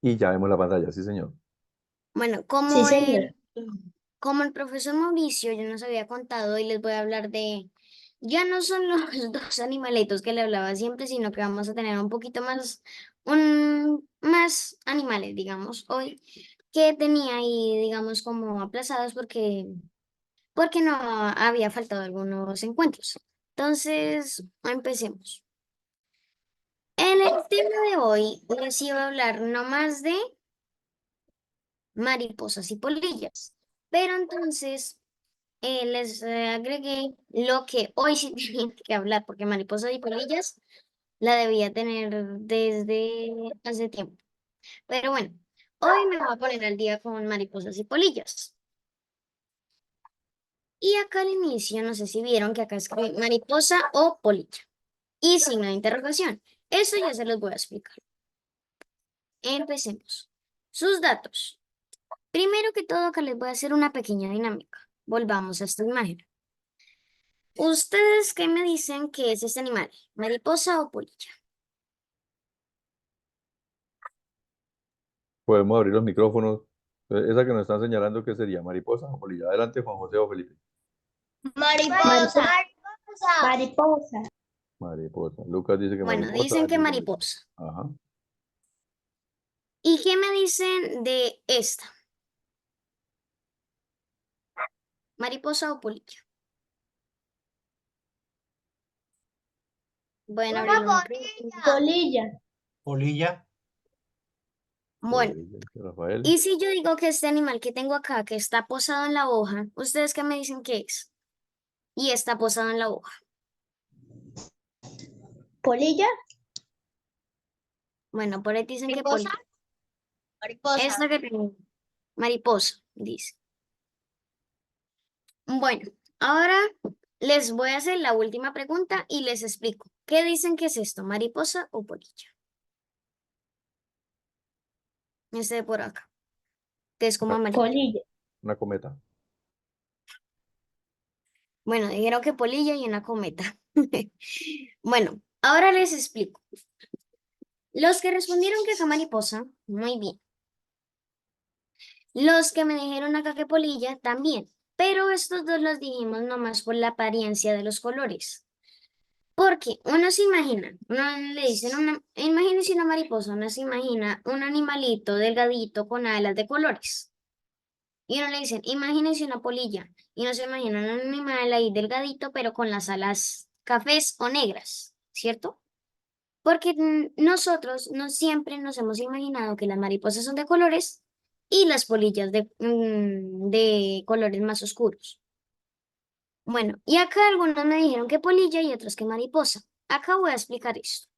Y ya vemos la pantalla, sí, señor. Bueno, Sí, señor. como el profesor Mauricio ya nos había contado y les voy a hablar de, ya no son los dos animalitos que le hablaba siempre, sino que vamos a tener un poquito más, más animales, digamos, hoy, que tenía ahí, digamos, como aplazados porque no había faltado algunos encuentros. Entonces, empecemos. En el tema de hoy les iba a hablar no más de mariposas y polillas, pero entonces les agregué lo que hoy sí tenía que hablar, porque mariposas y polillas la debía tener desde hace tiempo. Pero bueno, hoy me voy a poner al día con mariposas y polillas. Y acá al inicio, no sé si vieron que acá escribí mariposa o polilla y signo de interrogación. Eso ya se los voy a explicar. Empecemos. Sus datos. Primero que todo, acá les voy a hacer una pequeña dinámica. Volvamos a esta imagen. ¿Ustedes qué me dicen que es este animal? ¿Mariposa o polilla? Podemos abrir los micrófonos. Esa que nos están señalando, ¿qué sería? ¿Mariposa o polilla? Adelante, Juan José o Felipe. Mariposa. Mariposa. Mariposa. Lucas dice que Bueno, mariposa. dicen que Diego mariposa. Ajá. ¿Y qué me dicen de esta? ¿Mariposa o polilla? Bueno, abrir los micrófonos. Polilla. Polilla. Bueno, Dice Rafael. y si yo digo que este animal que tengo acá, que está posado en la hoja, ¿ustedes qué me dicen que es? Y está posado en la hoja. Polilla. Bueno, por ahí dicen que Mariposa. polilla. Mariposa. Esta que tengo, mariposa, dice. Bueno, ahora les voy a hacer la última pregunta y les explico. ¿Qué dicen que es esto, mariposa o polilla? Este de por acá, que es como amarillo. Polilla. Una cometa. Bueno, dijeron que polilla y una cometa. Bueno, ahora les explico. Los que respondieron que fue mariposa, muy bien. Los que me dijeron acá que polilla, también. Pero estos dos los dijimos nomás por la apariencia de los colores. Porque uno se imagina, uno le dicen imagínese una mariposa, uno se imagina un animalito delgadito con alas de colores. Y uno le dicen, imagínese una polilla. Y uno se imagina un animal ahí delgadito, pero con las alas cafés o negras, ¿cierto? porque nosotros no siempre nos hemos imaginado que las mariposas son de colores y las polillas de colores más oscuros. Bueno, y acá algunos me dijeron que polilla y otros que mariposa. Acá voy a explicar esto.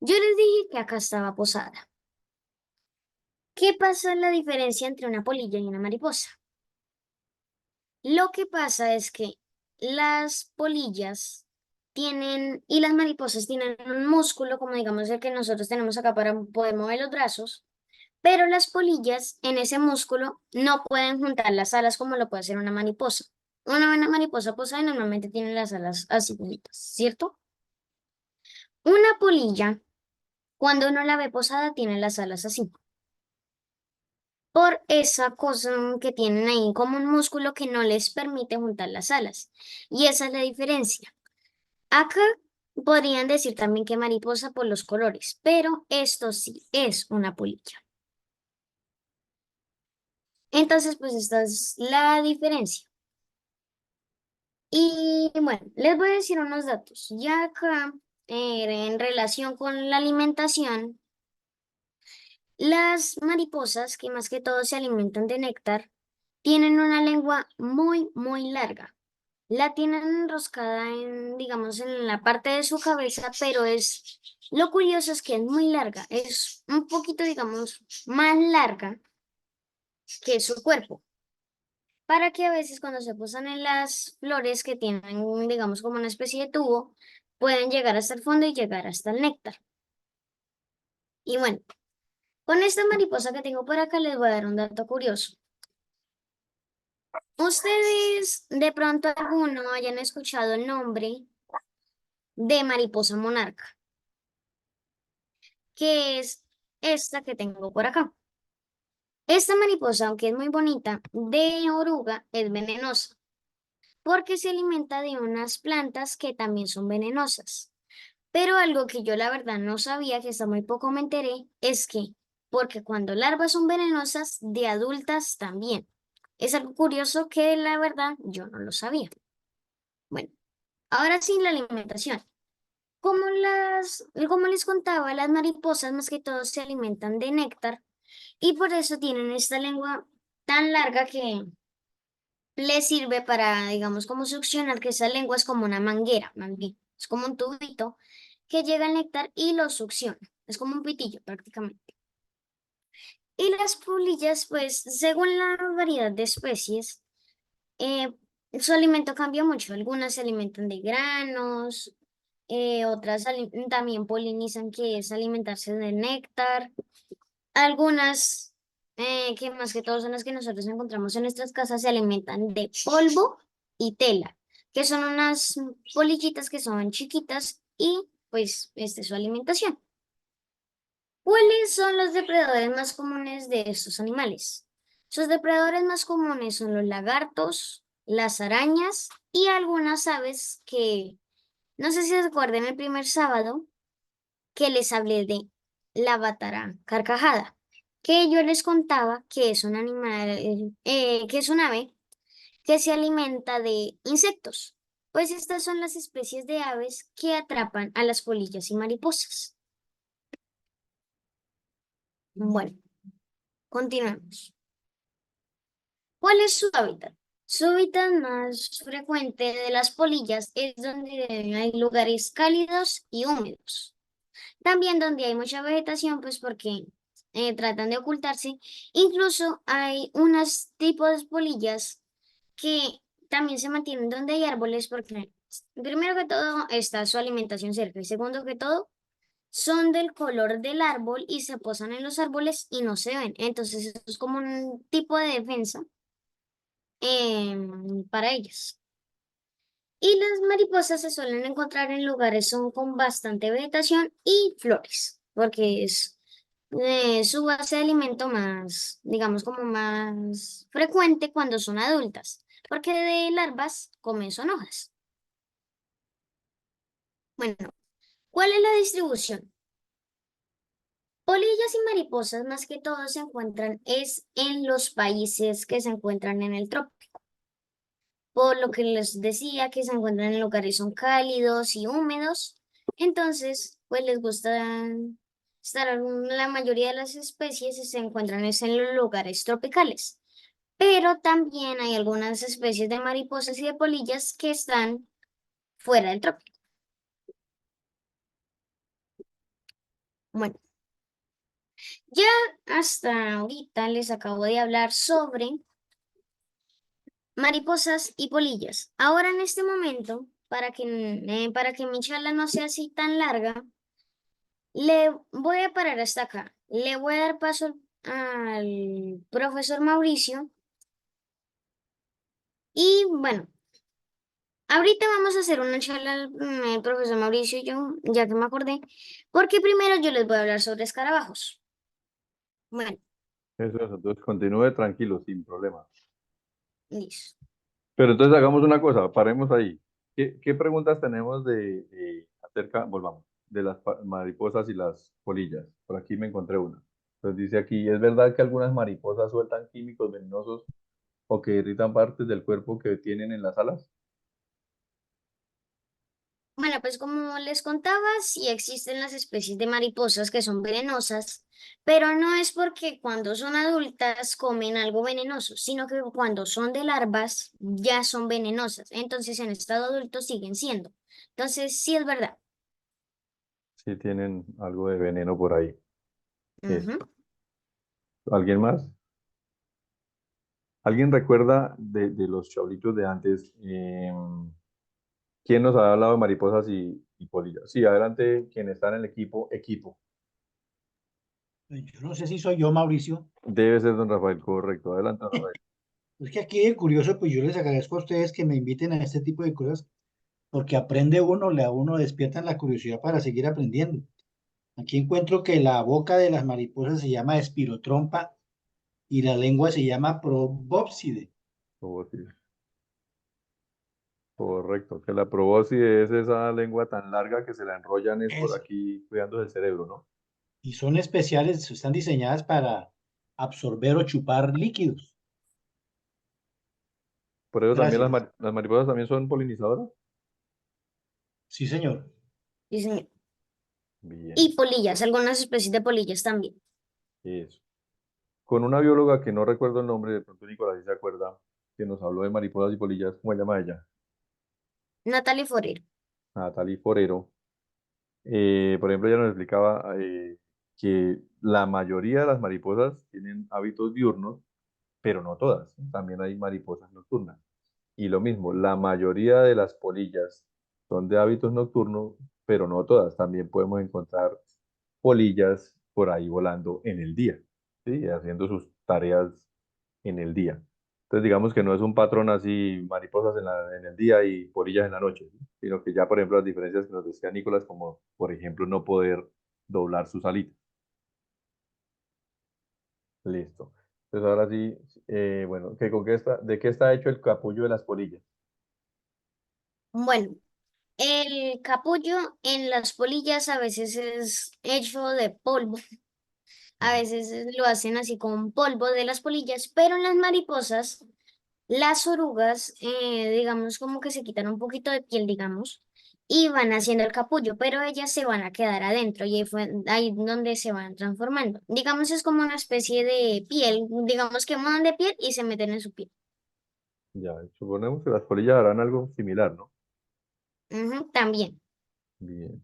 Yo les dije que acá estaba posada. ¿Qué pasa la diferencia entre una polilla y una mariposa? Lo que pasa es que las polillas tienen y las mariposas tienen un músculo, como digamos el que nosotros tenemos acá para poder mover los brazos, pero las polillas en ese músculo no pueden juntar las alas como lo puede hacer una mariposa. Una mariposa posada normalmente tiene las alas así bonitas, ¿cierto? Una polilla, cuando uno la ve posada, tiene las alas así. Por esa cosa que tienen ahí como un músculo que no les permite juntar las alas. Y esa es la diferencia. Acá podrían decir también que mariposa por los colores, pero esto sí es una polilla. Entonces, pues esta es la diferencia. Y bueno, les voy a decir unos datos. Ya acá, en relación con la alimentación, las mariposas, que más que todo se alimentan de néctar, tienen una lengua muy, muy larga. La tienen enroscada en, digamos, en la parte de su cabeza, pero lo curioso es que es muy larga. Es un poquito, digamos, más larga que su cuerpo. Para que a veces cuando se posan en las flores que tienen, digamos, como una especie de tubo, pueden llegar hasta el fondo y llegar hasta el néctar. Y bueno, con esta mariposa que tengo por acá les voy a dar un dato curioso. Ustedes de pronto alguno hayan escuchado el nombre de mariposa monarca, que es esta que tengo por acá. Esta mariposa, aunque es muy bonita, de oruga es venenosa, porque se alimenta de unas plantas que también son venenosas. Pero algo que yo la verdad no sabía, que hasta muy poco me enteré, es que, porque cuando larvas son venenosas, de adultas también. Es algo curioso que la verdad yo no lo sabía. Bueno, ahora sí la alimentación. Como les contaba, las mariposas más que todo se alimentan de néctar y por eso tienen esta lengua tan larga que les sirve para, digamos, como succionar, que esa lengua es como una manguera, más bien. Es como un tubito que llega al néctar y lo succiona. Es como un pitillo prácticamente. Y las polillas, pues, según la variedad de especies, eh, su alimento cambia mucho. Algunas se alimentan de granos, otras también polinizan, que es alimentarse de néctar. Algunas, que más que todo son las que nosotros encontramos en nuestras casas, se alimentan de polvo y tela, que son unas polillitas que son chiquitas y pues esta es su alimentación. ¿Cuáles son los depredadores más comunes de estos animales? Sus depredadores más comunes son los lagartos, las arañas y algunas aves que, no sé si se acuerdan el primer sábado que les hablé de la batara carcajada, que yo les contaba que es un animal, que es un ave que se alimenta de insectos. Pues estas son las especies de aves que atrapan a las polillas y mariposas. Bueno, continuamos. ¿Cuál es su hábitat? Su hábitat más frecuente de las polillas es donde hay lugares cálidos y húmedos. También donde hay mucha vegetación, pues porque tratan de ocultarse. Incluso hay unos tipos de polillas que también se mantienen donde hay árboles porque, primero que todo, está su alimentación cerca y segundo que todo, son del color del árbol y se posan en los árboles y no se ven. Entonces, eso es como un tipo de defensa para ellas. Y las mariposas se suelen encontrar en lugares son con bastante vegetación y flores, porque es su base de alimento más, digamos, como más frecuente cuando son adultas, porque de larvas comen son hojas. Bueno, ¿cuál es la distribución? Polillas y mariposas más que todo se encuentran es en los países que se encuentran en el trópico. Por lo que les decía que se encuentran en lugares son cálidos y húmedos. Entonces, pues les gusta estar, la mayoría de las especies se encuentran es en los lugares tropicales, pero también hay algunas especies de mariposas y de polillas que están fuera del trópico. Bueno, ya hasta ahorita les acabo de hablar sobre mariposas y polillas. Ahora en este momento, para que mi charla no sea así tan larga, le voy a parar hasta acá. Le voy a dar paso al profesor Mauricio. Y bueno, ahorita vamos a hacer una charla, el profesor Mauricio y yo, ya que me acordé, porque primero yo les voy a hablar sobre escarabajos. Bueno, Eso es, entonces continúe tranquilo, sin problema. listo. Pero entonces hagamos una cosa, paremos ahí. ¿Qué preguntas tenemos acerca, volvamos, de las mariposas y las polillas? Por aquí me encontré una. Entonces dice aquí, ¿es verdad que algunas mariposas sueltan químicos venenosos o que irritan partes del cuerpo que tienen en las alas? Bueno, pues como les contaba, sí existen las especies de mariposas que son venenosas, pero no es porque cuando son adultas comen algo venenoso, sino que cuando son de larvas ya son venenosas. Entonces en estado adulto siguen siendo. Entonces sí es verdad. Sí tienen algo de veneno por ahí. Ujú. Listo. ¿Alguien más? ¿Alguien recuerda de los chablitos de antes? ¿Quién nos ha hablado de mariposas y polillas? Sí, adelante, quien está en el equipo. Yo no sé si soy yo, Mauricio. Debe ser don Rafael, correcto. Adelante, don Rafael. Es que aquí de curioso, pues yo les agradezco a ustedes que me inviten a este tipo de cosas, porque aprende uno, a uno despiertan la curiosidad para seguir aprendiendo. Aquí encuentro que la boca de las mariposas se llama espirotrompa y la lengua se llama probóscide. Probóscide. Correcto, que la probóscide es esa lengua tan larga que se la enrollan es por Es, aquí cuidando del cerebro, ¿no? y son especiales, están diseñadas para absorber o chupar líquidos. Por eso también Gracias. las mariposas también son polinizadoras. Sí, señor. Sí, señor. Bien, Y polillas, algunas especies de polillas también. eso. Con una bióloga que no recuerdo el nombre, de pronto Nicolás sí se acuerda, que nos habló de mariposas y polillas, ¿cómo se llama ella? Natalie Forero. Natalie Forero. Por ejemplo, ella nos explicaba que la mayoría de las mariposas tienen hábitos diurnos, pero no todas. También hay mariposas nocturnas. Y lo mismo, la mayoría de las polillas son de hábitos nocturnos, pero no todas. También podemos encontrar polillas por ahí volando en el día, ¿sí? Haciendo sus tareas en el día. Entonces, digamos que no es un patrón así, mariposas en el día y polillas en la noche, ¿sí? Sino que ya, por ejemplo, las diferencias que nos decía Nicolás, como por ejemplo no poder doblar sus alitas. Listo. Entonces, ahora sí, bueno, ¿de qué está hecho el capullo de las polillas? Bueno, el capullo en las polillas a veces es hecho de polvo. A Ujú. veces lo hacen así con polvo de las polillas, pero en las mariposas, las orugas, digamos, como que se quitan un poquito de piel, digamos, y van haciendo el capullo, pero ellas se van a quedar adentro y ahí donde se van transformando. Digamos, es como una especie de piel, digamos que mudan de piel y se meten en su piel. Ya, suponemos que las polillas harán algo similar, ¿no? Ujú, también. Bien.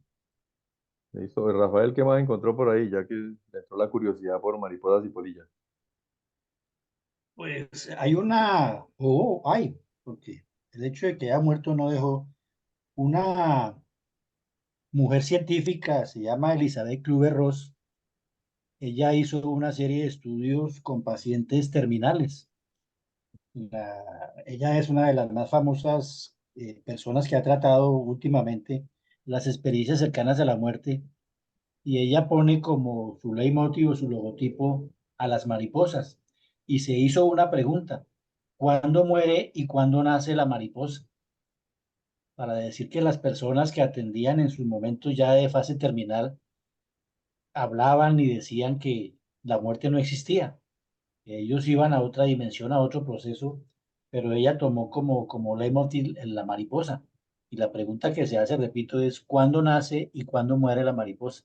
Listo. Rafael, ¿qué más encontró por ahí? Ya que le entró la curiosidad por mariposas y polillas. Pues hay, porque el hecho de que haya muerto no dejó una mujer científica, se llama Elizabeth Kluber-Ross. Ella hizo una serie de estudios con pacientes terminales. Ella es una de las más famosas personas que ha tratado últimamente las experiencias cercanas a la muerte y ella pone como su leitmotiv o su logotipo a las mariposas. Y se hizo una pregunta: ¿cuándo muere y cuándo nace la mariposa? Para decir que las personas que atendían en sus momentos ya de fase terminal hablaban y decían que la muerte no existía. Ellos iban a otra dimensión, a otro proceso, pero ella tomó como leitmotiv la mariposa Y la pregunta que se hace, repito, es ¿cuándo nace y cuándo muere la mariposa?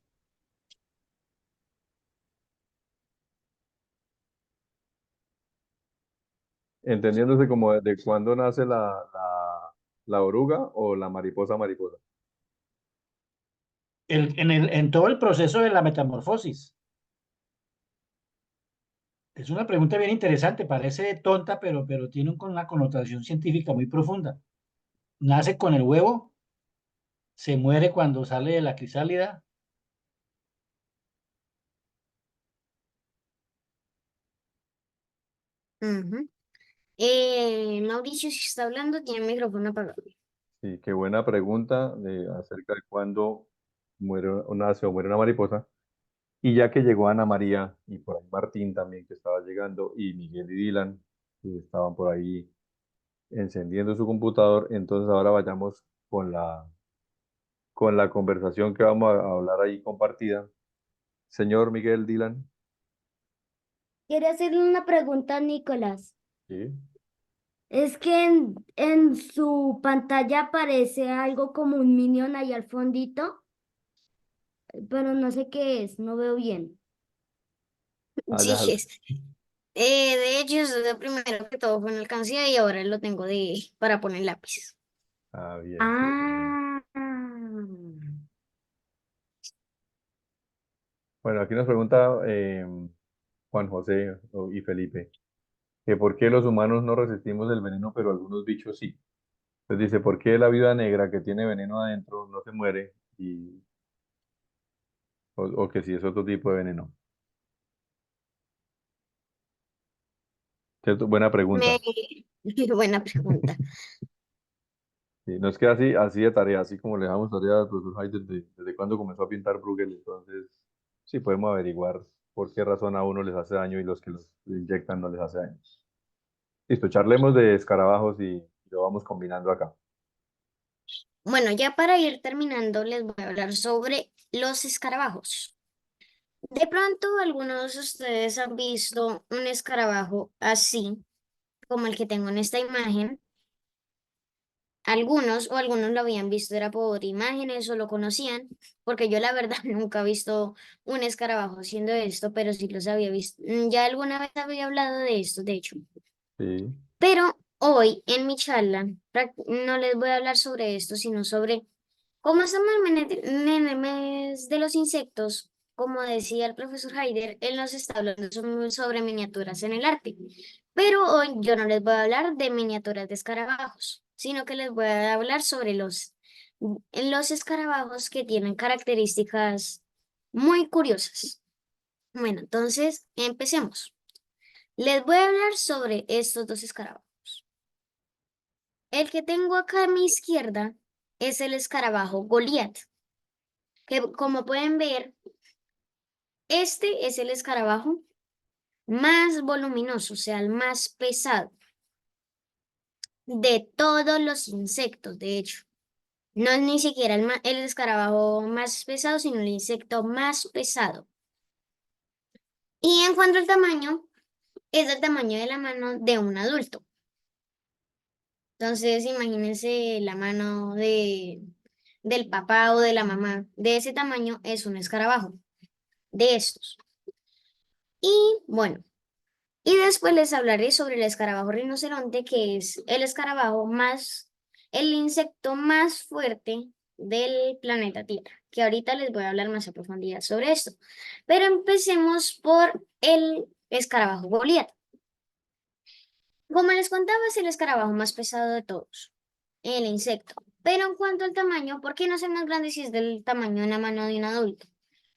Entendiéndose como de cuándo nace la oruga o la mariposa mariposa. En todo el proceso de la metamorfosis. Es una pregunta bien interesante, parece tonta, pero tiene una connotación científica muy profunda. Nace con el huevo, se muere cuando sale de la crisálida. Ujú. Mauricio, si está hablando, tiene el micrófono apagado. Sí, qué buena pregunta acerca de cuándo nace o muere una mariposa. Y ya que llegó Ana María y por ahí Martín también que estaba llegando y Miguel y Dylan que estaban por ahí encendiendo su computador, entonces ahora vayamos con la conversación que vamos a hablar ahí compartida. Señor Miguel Dylan. Quiero hacerle una pregunta a Nicolás. Sí. Es que en su pantalla aparece algo como un minion ahí al fondito, pero no sé qué es, no veo bien. Ah, Sí, ya. de hecho, eso es lo primero que todo fue en alcancía y ahora lo tengo para poner lápiz. Ah, bien, qué bien. Ah, Bueno, aquí nos pregunta Juan José y Felipe, que por qué los humanos no resistimos el veneno, pero algunos bichos sí. Entonces dice, ¿por qué la viuda negra que tiene veneno adentro no se muere? O que si es otro tipo de veneno. ¿Cierto? Buena Me... pregunta. Buena pregunta. Sí, no es que así de tarea, así como le dejamos tarea al profesor Hayden desde cuando comenzó a pintar Bruegel, entonces sí podemos averiguar por qué razón a uno les hace daño y los que los inyectan no les hace daño. Listo, charlemos de escarabajos y lo vamos combinando acá. Bueno, ya para ir terminando, les voy a hablar sobre los escarabajos. De pronto, algunos de ustedes han visto un escarabajo así, como el que tengo en esta imagen. Algunos lo habían visto, era por imágenes o lo conocían, porque yo la verdad nunca he visto un escarabajo haciendo esto, pero sí los había visto. Ya alguna vez había hablado de esto, de hecho. Sí, Pero hoy en mi charla no les voy a hablar sobre esto, sino sobre cómo estamos en el mes de los insectos. Como decía el profesor Haider, él nos está hablando sobre miniaturas en el arte. Pero hoy yo no les voy a hablar de miniaturas de escarabajos, sino que les voy a hablar sobre los escarabajos que tienen características muy curiosas. Bueno, entonces empecemos. Les voy a hablar sobre estos dos escarabajos. El que tengo acá a mi izquierda es el escarabajo Goliat, que como pueden ver, este es el escarabajo más voluminoso, o sea, el más pesado de todos los insectos, de hecho. No es ni siquiera el escarabajo más pesado, sino el insecto más pesado. Y en cuanto al tamaño, es del tamaño de la mano de un adulto. Entonces, imagínense la mano del papá o de la mamá. De ese tamaño es un escarabajo, de estos. Y bueno, y después les hablaré sobre el escarabajo rinoceronte, que es el insecto más fuerte del planeta Tierra, que ahorita les voy a hablar más a profundidad sobre esto. Pero empecemos por el escarabajo Goliat. Como les contaba, es el escarabajo más pesado de todos, el insecto. Pero en cuanto al tamaño, ¿por qué no es el más grande si es del tamaño de una mano de un adulto?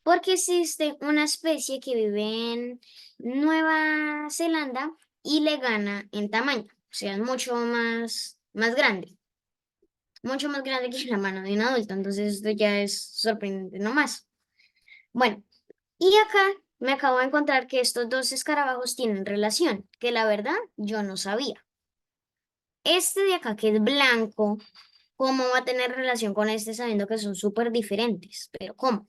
Porque existe una especie que vive en Nueva Zelanda y le gana en tamaño, o sea, es mucho más grande que la mano de un adulto, entonces esto ya es sorprendente nomás. Bueno, y acá me acabo de encontrar que estos dos escarabajos tienen relación, que la verdad yo no sabía. Este de acá, que es blanco, ¿cómo va a tener relación con este sabiendo que son súper diferentes? Pero ¿cómo?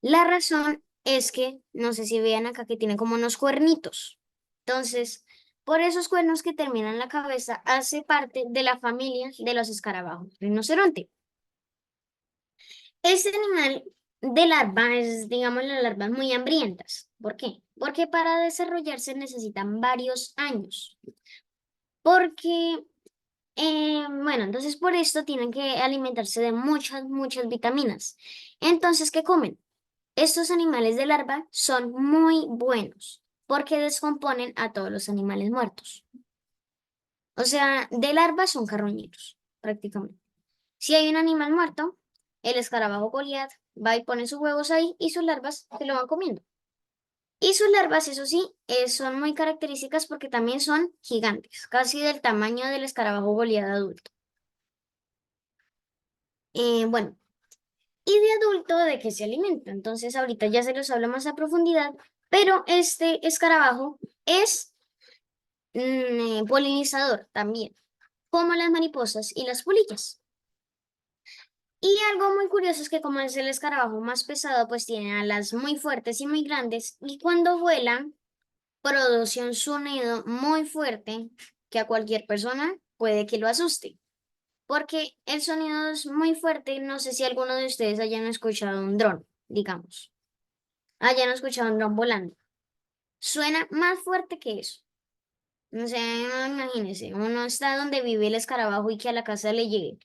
La razón es que, no sé si vean acá que tiene como unos cuernitos. Entonces, por esos cuernos que terminan en la cabeza, hace parte de la familia de los escarabajos rinoceronte. Este animal de larva es, digamos, las larvas muy hambrientas. ¿Por qué? Porque para desarrollarse necesitan varios años. Porque, bueno, entonces por esto tienen que alimentarse de muchas vitaminas. Entonces, ¿qué comen? Estos animales de larva son muy buenos porque descomponen a todos los animales muertos. O sea, de larva son carroñeros, prácticamente. Si hay un animal muerto, el escarabajo Goliat va y pone sus huevos ahí y sus larvas se lo van comiendo. Y sus larvas, eso sí, son muy características porque también son gigantes, casi del tamaño del escarabajo Goliat adulto. Bueno, y de adulto, ¿de qué se alimenta? Entonces, ahorita ya se los hablo más a profundidad, pero este escarabajo es polinizador también, como las mariposas y las polillas. Y algo muy curioso es que como es el escarabajo más pesado, pues tiene alas muy fuertes y muy grandes, y cuando vuelan, produce un sonido muy fuerte que a cualquier persona puede que lo asuste. Porque el sonido es muy fuerte, no sé si alguno de ustedes hayan escuchado un dron, digamos. Hayan escuchado un dron volando. Suena más fuerte que eso. O sea, imagínense, uno está donde vive el escarabajo y que a la casa le llegue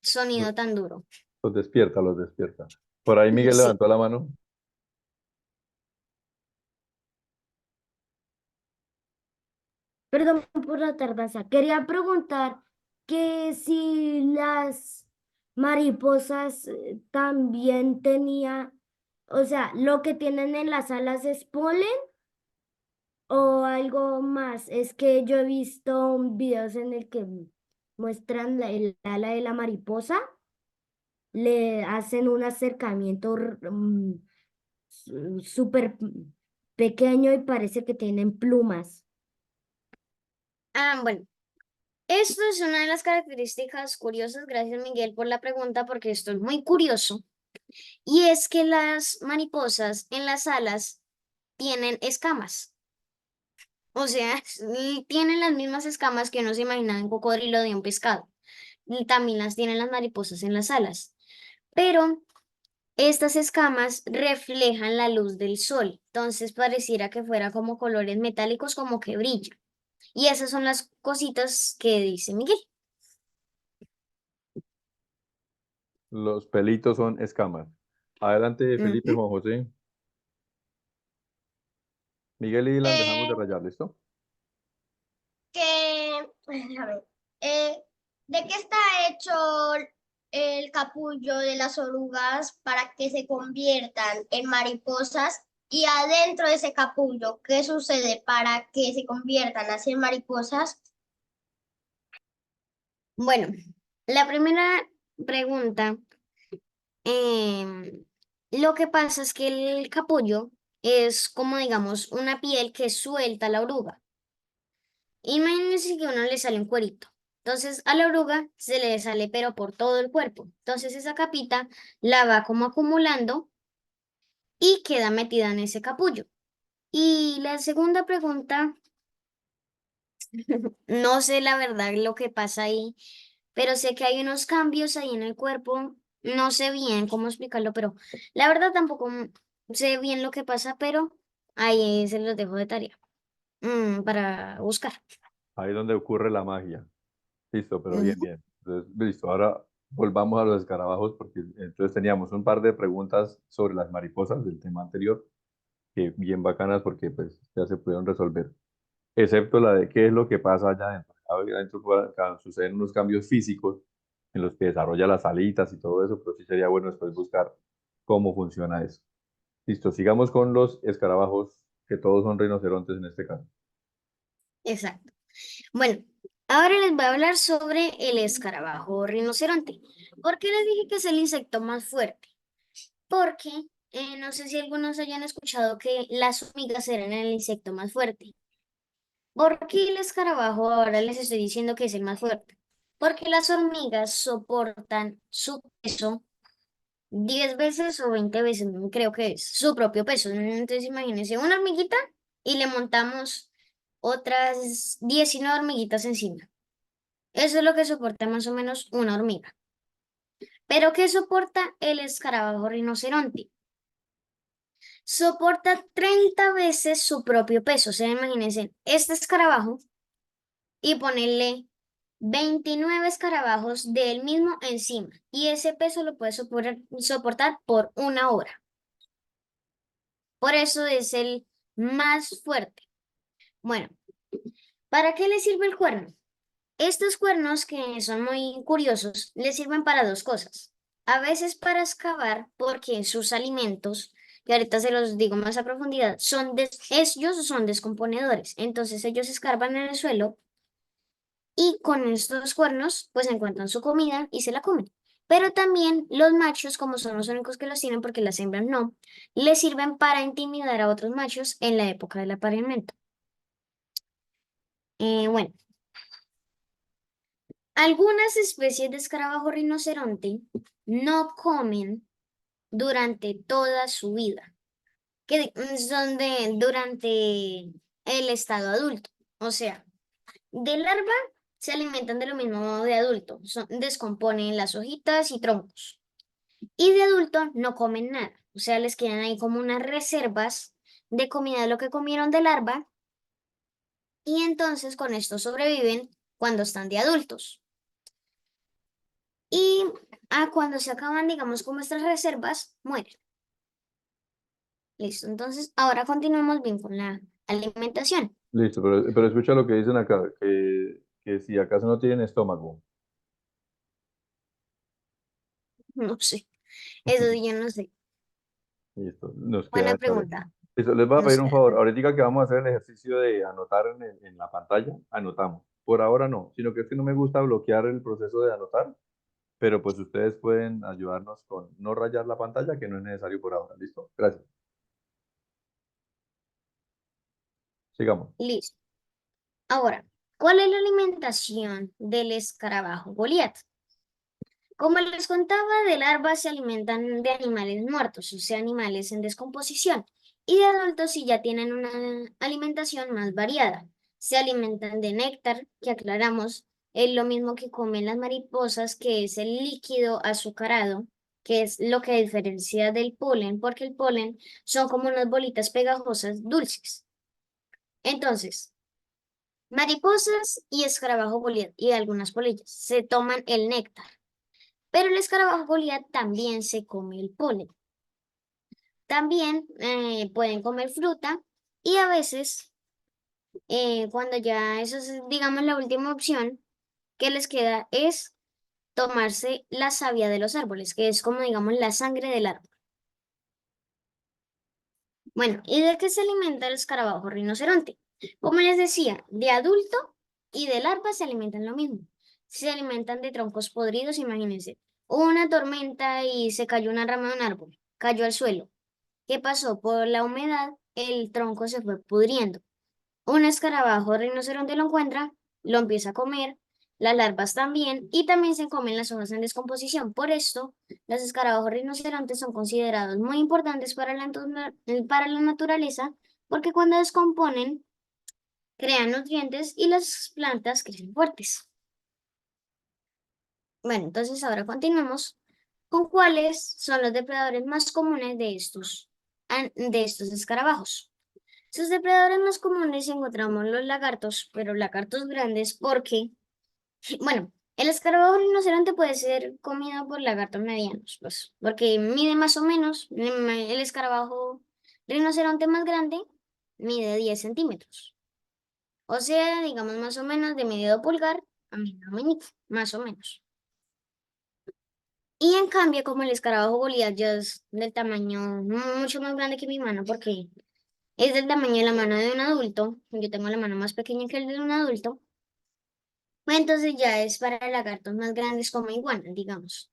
Los sonido tan duro. los despierta, los despierta. Por ahí Miguel Sí. levantó la mano. Perdón por la tardanza. Quería preguntar que si las mariposas también tenía, o sea, lo que tienen en las alas es polen o algo más. Es que yo he visto videos en el que muestran el ala de la mariposa, le hacen un acercamiento súper pequeño y parece que tienen plumas. Bueno, esto es una de las características curiosas. Gracias, Miguel, por la pregunta, porque esto es muy curioso. Y es que las mariposas en las alas tienen escamas. O sea, tienen las mismas escamas que uno se imagina en un cocodrilo de un pescado. Y también las tienen las mariposas en las alas. Pero estas escamas reflejan la luz del sol. Entonces pareciera que fuera como colores metálicos, como que brilla. Y esas son las cositas que dice Miguel. Los pelitos son escamas. Adelante, Felipe, Ujú. Juan José. Miguel y Dylan, dejamos de Eh, rayar, ¿listo? a ver, ¿de qué está hecho el capullo de las orugas para que se conviertan en mariposas? Y adentro de ese capullo, ¿qué sucede para que se conviertan así en mariposas? Bueno, la primera pregunta, em, lo que pasa es que el capullo es como, digamos, una piel que suelta la oruga. Imagínense que a uno le sale un cuerito. Entonces a la oruga se le sale pero por todo el cuerpo. Entonces esa capita la va como acumulando y queda metida en ese capullo. Y la segunda pregunta, no sé la verdad lo que pasa ahí, pero sé que hay unos cambios ahí en el cuerpo. No sé bien cómo explicarlo, pero la verdad tampoco sé bien lo que pasa, pero ahí se los dejo de tarea para buscar. Ahí es donde ocurre la magia. Listo, pero bien, Ujú. bien. Entonces, listo. Ahora volvamos a los escarabajos porque entonces teníamos un par de preguntas sobre las mariposas del tema anterior, que bien bacanas porque pues ya se pudieron resolver. Excepto la de qué es lo que pasa allá adentro. Allá adentro suceden unos cambios físicos en los que desarrolla las alitas y todo eso, pero sí sería bueno después buscar cómo funciona eso. Listo, sigamos con los escarabajos, que todos son rinocerontes en este caso. Exacto. Bueno, ahora les voy a hablar sobre el escarabajo rinoceronte. ¿Por qué les dije que es el insecto más fuerte? Porque no sé si algunos hayan escuchado que las hormigas eran el insecto más fuerte. ¿Por qué el escarabajo ahora les estoy diciendo que es el más fuerte? Porque las hormigas soportan su peso 10 veces o 20 veces, creo que es su propio peso. Entonces imagínense una hormiguita y le montamos otras 19 hormiguitas encima. Eso es lo que soporta más o menos una hormiga. ¿Pero qué soporta el escarabajo rinoceronte? Soporta 30 veces su propio peso. O sea, imagínense este escarabajo y ponerle 29 escarabajos del mismo encima. Y ese peso lo puede soportar por una hora. Por eso es el más fuerte. Bueno, ¿para qué le sirve el cuerno? Estos cuernos, que son muy curiosos, le sirven para dos cosas. A veces para excavar, porque sus alimentos, que ahorita se los digo más a profundidad, ellos son descomponedores. Entonces ellos escarban en el suelo y con estos cuernos pues encuentran su comida y se la comen. Pero también los machos, como son los únicos que los tienen porque las hembras no, les sirven para intimidar a otros machos en la época del apareamiento. Bueno, algunas especies de escarabajo rinoceronte no comen durante toda su vida, que son durante el estado adulto. O sea, de larva se alimentan de lo mismo de adulto, descomponen las hojitas y troncos. Y de adulto no comen nada, o sea, les quedan ahí como unas reservas de comida de lo que comieron de larva y entonces con esto sobreviven cuando están de adultos. Y cuando se acaban, digamos, como estas reservas, mueren. Listo, entonces ahora continuamos bien con la alimentación. Listo, pero escucha lo que dicen acá, que si acaso no tienen estómago. No sé, eso sí yo no sé. Listo, nos Buena queda claro. pregunta. Listo, les voy a Nos pedir un queda favor. claro. Ahorita que vamos a hacer el ejercicio de anotar en la pantalla, anotamos. Por ahora no, sino que es que no me gusta bloquear el proceso de anotar, pero pues ustedes pueden ayudarnos con no rayar la pantalla, que no es necesario por ahora. ¿Listo? Gracias. Sigamos. Listo. Ahora, ¿cuál es la alimentación del escarabajo Goliat? Como les contaba, de larvas se alimentan de animales muertos, o sea, animales en descomposición. Y de adultos sí ya tienen una alimentación más variada. Se alimentan de néctar, que aclaramos, es lo mismo que comen las mariposas, que es el líquido azucarado, que es lo que diferencia del polen, porque el polen son como unas bolitas pegajosas dulces. Entonces, mariposas y escarabajo Goliat y algunas polillas se toman el néctar. Pero el escarabajo Goliat también se come el polen. También pueden comer fruta y a veces, cuando ya eso es, digamos, la última opción que les queda es tomarse la savia de los árboles, que es como, digamos, la sangre del árbol. Bueno, ¿y de qué se alimenta el escarabajo rinoceronte? Como les decía, de adulto y de larva se alimentan lo mismo. Se alimentan de troncos podridos, imagínense. Hubo una tormenta y se cayó una rama de un árbol, cayó al suelo. ¿Qué pasó? Por la humedad, el tronco se fue pudriendo. Un escarabajo rinoceronte lo encuentra, lo empieza a comer, las larvas también, y también se comen las hojas en descomposición. Por esto, los escarabajos rinocerontes son considerados muy importantes para para la naturaleza, porque cuando descomponen, crean nutrientes y las plantas crecen fuertes. Bueno, entonces ahora continuamos con cuáles son los depredadores más comunes de estos escarabajos. Sus depredadores más comunes encontramos los lagartos, pero lagartos grandes porque, bueno, el escarabajo rinoceronte puede ser comido por lagartos medianos, pues, porque mide más o menos, el escarabajo rinoceronte más grande mide 10 centímetros. O sea, digamos más o menos de medio pulgar a medio meñique, más o menos. Y en cambio, como el escarabajo Goliat ya es del tamaño mucho más grande que mi mano, porque es del tamaño de la mano de un adulto. Yo tengo la mano más pequeña que el de un adulto. Entonces ya es para lagartos más grandes como iguanas, digamos.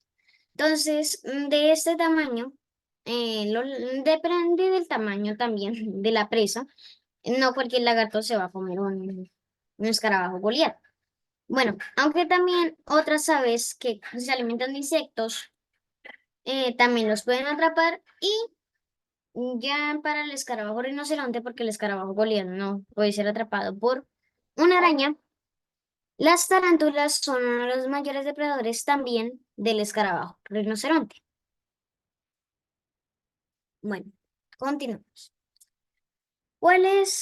Entonces, de este tamaño, depende del tamaño también de la presa. No cualquier lagarto se va a comer un escarabajo Goliat. Bueno, aunque también otras aves que se alimentan de insectos, también los pueden atrapar y ya para el escarabajo rinoceronte, porque el escarabajo boliviano no puede ser atrapado por una araña, las tarántulas son uno de los mayores depredadores también del escarabajo rinoceronte. Bueno, continuamos. ¿Cuál es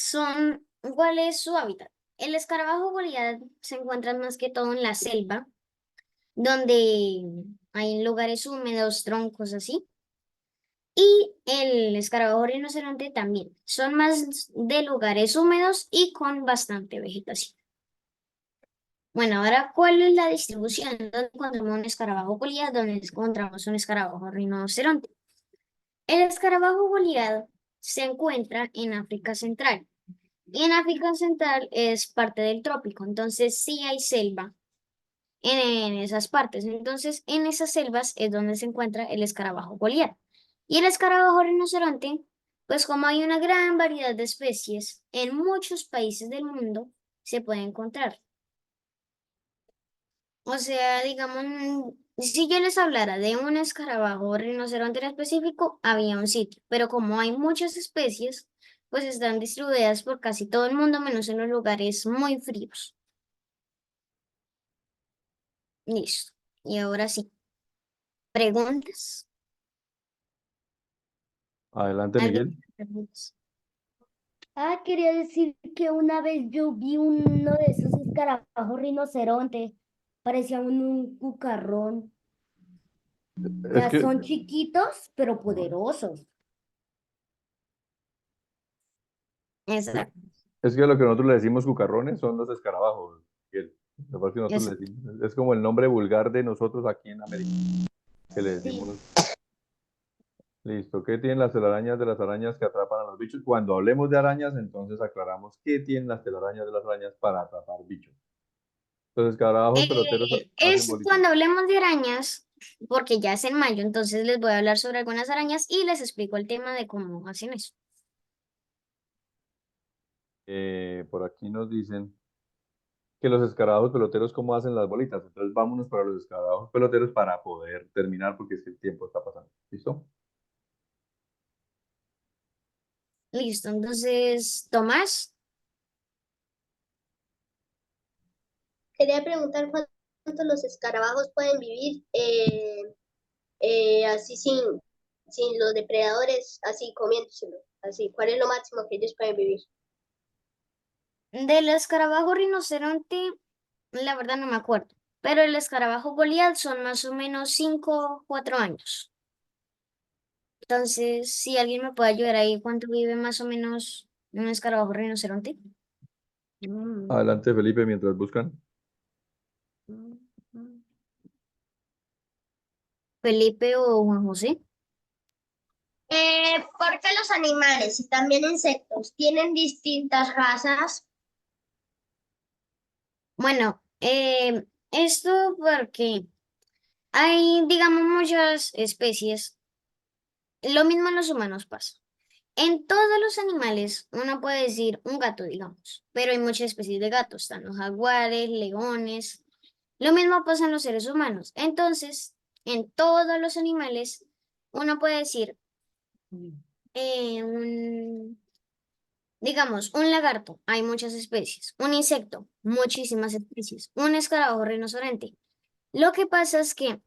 su hábitat? El escarabajo boliviano se encuentra más que todo en la selva, donde hay lugares húmedos, troncos así. Y el escarabajo rinoceronte también. Son más de lugares húmedos y con bastante vegetación. Bueno, ahora, ¿cuál es la distribución? ¿Dónde encontramos un escarabajo boliviano? ¿Dónde encontramos un escarabajo rinoceronte? El escarabajo boliviano se encuentra en África Central. Y en África Central es parte del trópico, entonces sí hay selva en esas partes. Entonces, en esas selvas es donde se encuentra el escarabajo boliviano. Y el escarabajo rinoceronte, pues como hay una gran variedad de especies, en muchos países del mundo se puede encontrar. O sea, digamos, si yo les hablara de un escarabajo o rinoceronte en específico, había un sitio, pero como hay muchas especies, pues están distribuidas por casi todo el mundo, menos en los lugares muy fríos. Listo. Y ahora sí, ¿preguntas? Adelante, ¿Alguien Miguel. tiene preguntas? Ah, quería decir que una vez yo vi uno de esos escarabajos rinoceronte, parecía un cucarrón. O Es sea, que, son chiquitos, pero poderosos. Exacto. es que lo que nosotros le decimos cucarrones son los escarabajos, Miguel. Lo que pasa es que nosotros le Exacto. decimos, es como el nombre vulgar de nosotros aquí en América, que le Sí. decimos. Listo, ¿qué tienen las telarañas de las arañas que atrapan a los bichos? Cuando hablemos de arañas, entonces aclaramos qué tienen las telarañas de las arañas para atrapar bichos. Entonces, escarabajos peloteros hacen Es bolitas. cuando hablemos de arañas, porque ya es en mayo, entonces les voy a hablar sobre algunas arañas y les explico el tema de cómo hacen eso. Por aquí nos dicen que los escarabajos peloteros, ¿cómo hacen las bolitas? Entonces, vámonos para los escarabajos peloteros para poder terminar, porque es que el tiempo está pasando. ¿Listo? Listo, entonces, Tomás, Quería preguntar cuánto los escarabajos pueden vivir así sin los depredadores, así comiéndoselo, así. ¿Cuál es lo máximo que ellos pueden vivir? del escarabajo rinoceronte, la verdad no me acuerdo, pero el escarabajo Goliath son más o menos 5 o 4 años. Entonces, si alguien me puede ayudar ahí, ¿cuánto vive más o menos un escarabajo rinoceronte? Mm, Adelante, Felipe, mientras buscan. mm, mm. Felipe o Juan José. ¿Por qué los animales y también insectos tienen distintas razas? Bueno, esto porque hay, digamos, muchas especies. Lo mismo en los humanos pasa. En todos los animales, uno puede decir un gato, digamos, pero hay muchas especies de gatos. Están los jaguares, leones. Lo mismo pasa en los seres humanos. Entonces, en todos los animales, uno puede decir un, digamos, un lagarto, hay muchas especies. Un insecto, muchísimas especies. Un escarabajo rinoceronte. Lo que pasa es que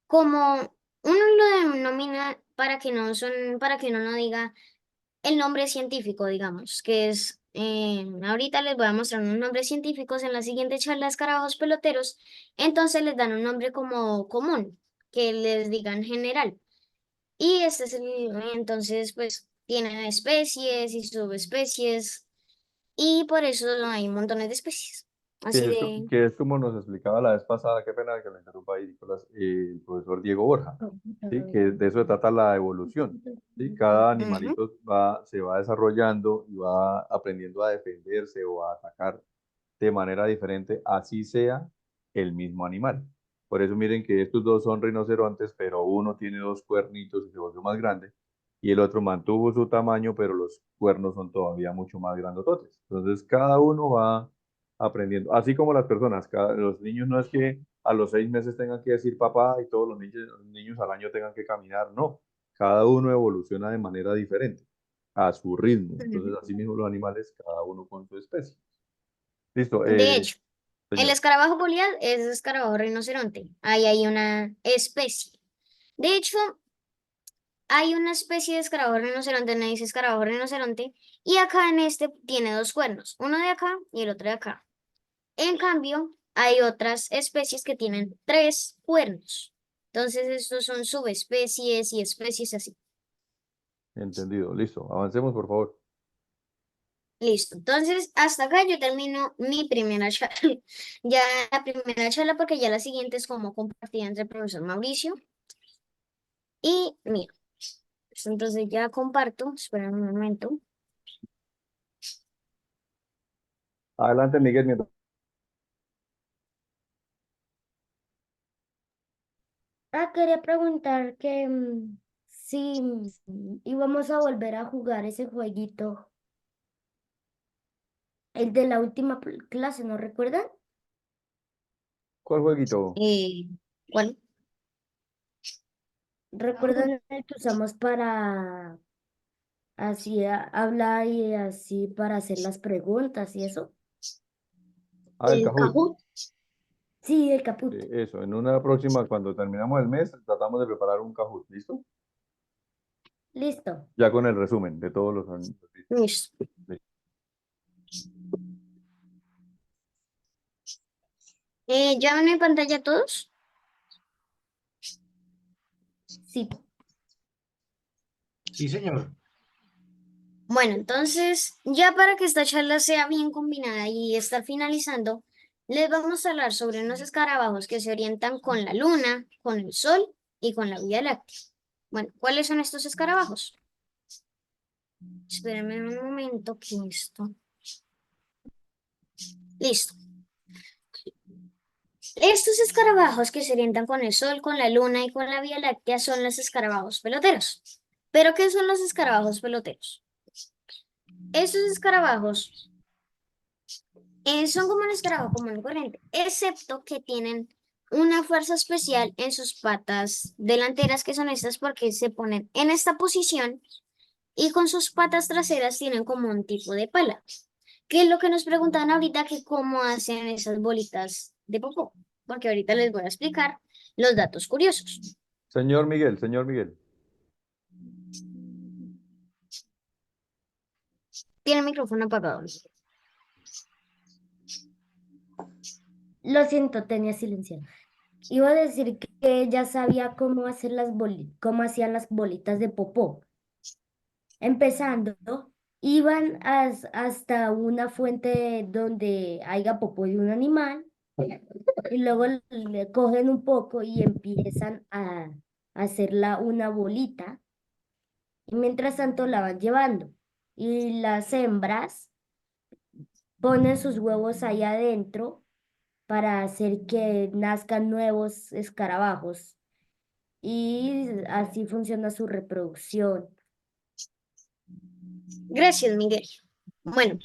como uno lo denomina para que uno no diga el nombre científico, digamos, que es, ahorita les voy a mostrar unos nombres científicos en la siguiente charla de escarabajos peloteros, entonces les dan un nombre como común, que les digan general. Y este es entonces, pues, tienen especies y subespecies, y por eso hay montones de especies. Así de, Que es como nos explicaba la vez pasada, qué pena que lo interrumpa ahí, Nicolás, el profesor Diego Borja, ¿sí? Que de eso se trata la evolución, ¿sí? Cada ujú. animalito se va desarrollando y va aprendiendo a defenderse o a atacar de manera diferente, así sea el mismo animal. Por eso miren que estos dos son rinocerontes, pero uno tiene dos cuernitos y se volvió más grande, y el otro mantuvo su tamaño, pero los cuernos son todavía mucho más grandototes. Entonces cada uno va aprendiendo, así como las personas, los niños no es que a los 6 meses tengan que decir papá y todos los niños al año tengan que caminar, no. cada uno evoluciona de manera diferente, a su ritmo. Entonces, Ujú. así mismo los animales, cada uno con su especie. Listo, De hecho, el señor. escarabajo Goliat es escarabajo rinoceronte. Ahí hay una especie. De hecho, hay una especie de escarabajo rinoceronte, no dice escarabajo rinoceronte, y acá en este tiene dos cuernos, uno de acá y el otro de acá. En cambio, hay otras especies que tienen tres cuernos. Entonces, estos son subespecies y especies así. Entendido, listo. Avancemos, por favor. Listo. Entonces, hasta acá yo termino mi primera charla. Ya la primera charla, porque ya la siguiente es como compartida entre el profesor Mauricio y mío. Entonces ya comparto, espera un momento. Adelante, Miguel. Quería preguntar que si íbamos a volver a jugar ese jueguito, el de la última clase, ¿no recuerdan? ¿Cuál jueguito? ¿Cuál? ¿Recuerdan el que usamos para así hablar y así para hacer las preguntas y eso? Ah, el El Kahoot. Kahoot. Sí, el caput. Eso, en una próxima, cuando terminamos el mes, tratamos de preparar un Kahoot, ¿listo? Listo. Ya con el resumen de todos los años. Listo. ¿Ya ven en pantalla todos? Sí. Sí, señor. Bueno, entonces, ya para que esta charla sea bien combinada y estar finalizando, les vamos a hablar sobre unos escarabajos que se orientan con la luna, con el sol y con la Vía Láctea. Bueno, ¿cuáles son estos escarabajos? Espérenme un momento que esto. Listo. Estos escarabajos que se orientan con el sol, con la luna y con la Vía Láctea son los escarabajos peloteros. ¿Pero qué son los escarabajos peloteros? Estos escarabajos son como un escarabajo común y corriente, excepto que tienen una fuerza especial en sus patas delanteras, que son estas porque se ponen en esta posición y con sus patas traseras tienen como un tipo de pala, que es lo que nos preguntaban ahorita, que cómo hacen esas bolitas de popó, porque ahorita les voy a explicar los datos curiosos. Señor Miguel, señor Miguel. Tiene el micrófono apagado. Lo siento, tenía silencio. Iba a decir que ella sabía cómo hacer cómo hacían las bolitas de popó. Empezando, iban hasta una fuente donde haya popó de un animal y luego le cogen un poco y empiezan a hacerla una bolita y mientras tanto la van llevando. Y las hembras ponen sus huevos ahí adentro para hacer que nazcan nuevos escarabajos y así funciona su reproducción. Gracias, Miguel. Bueno,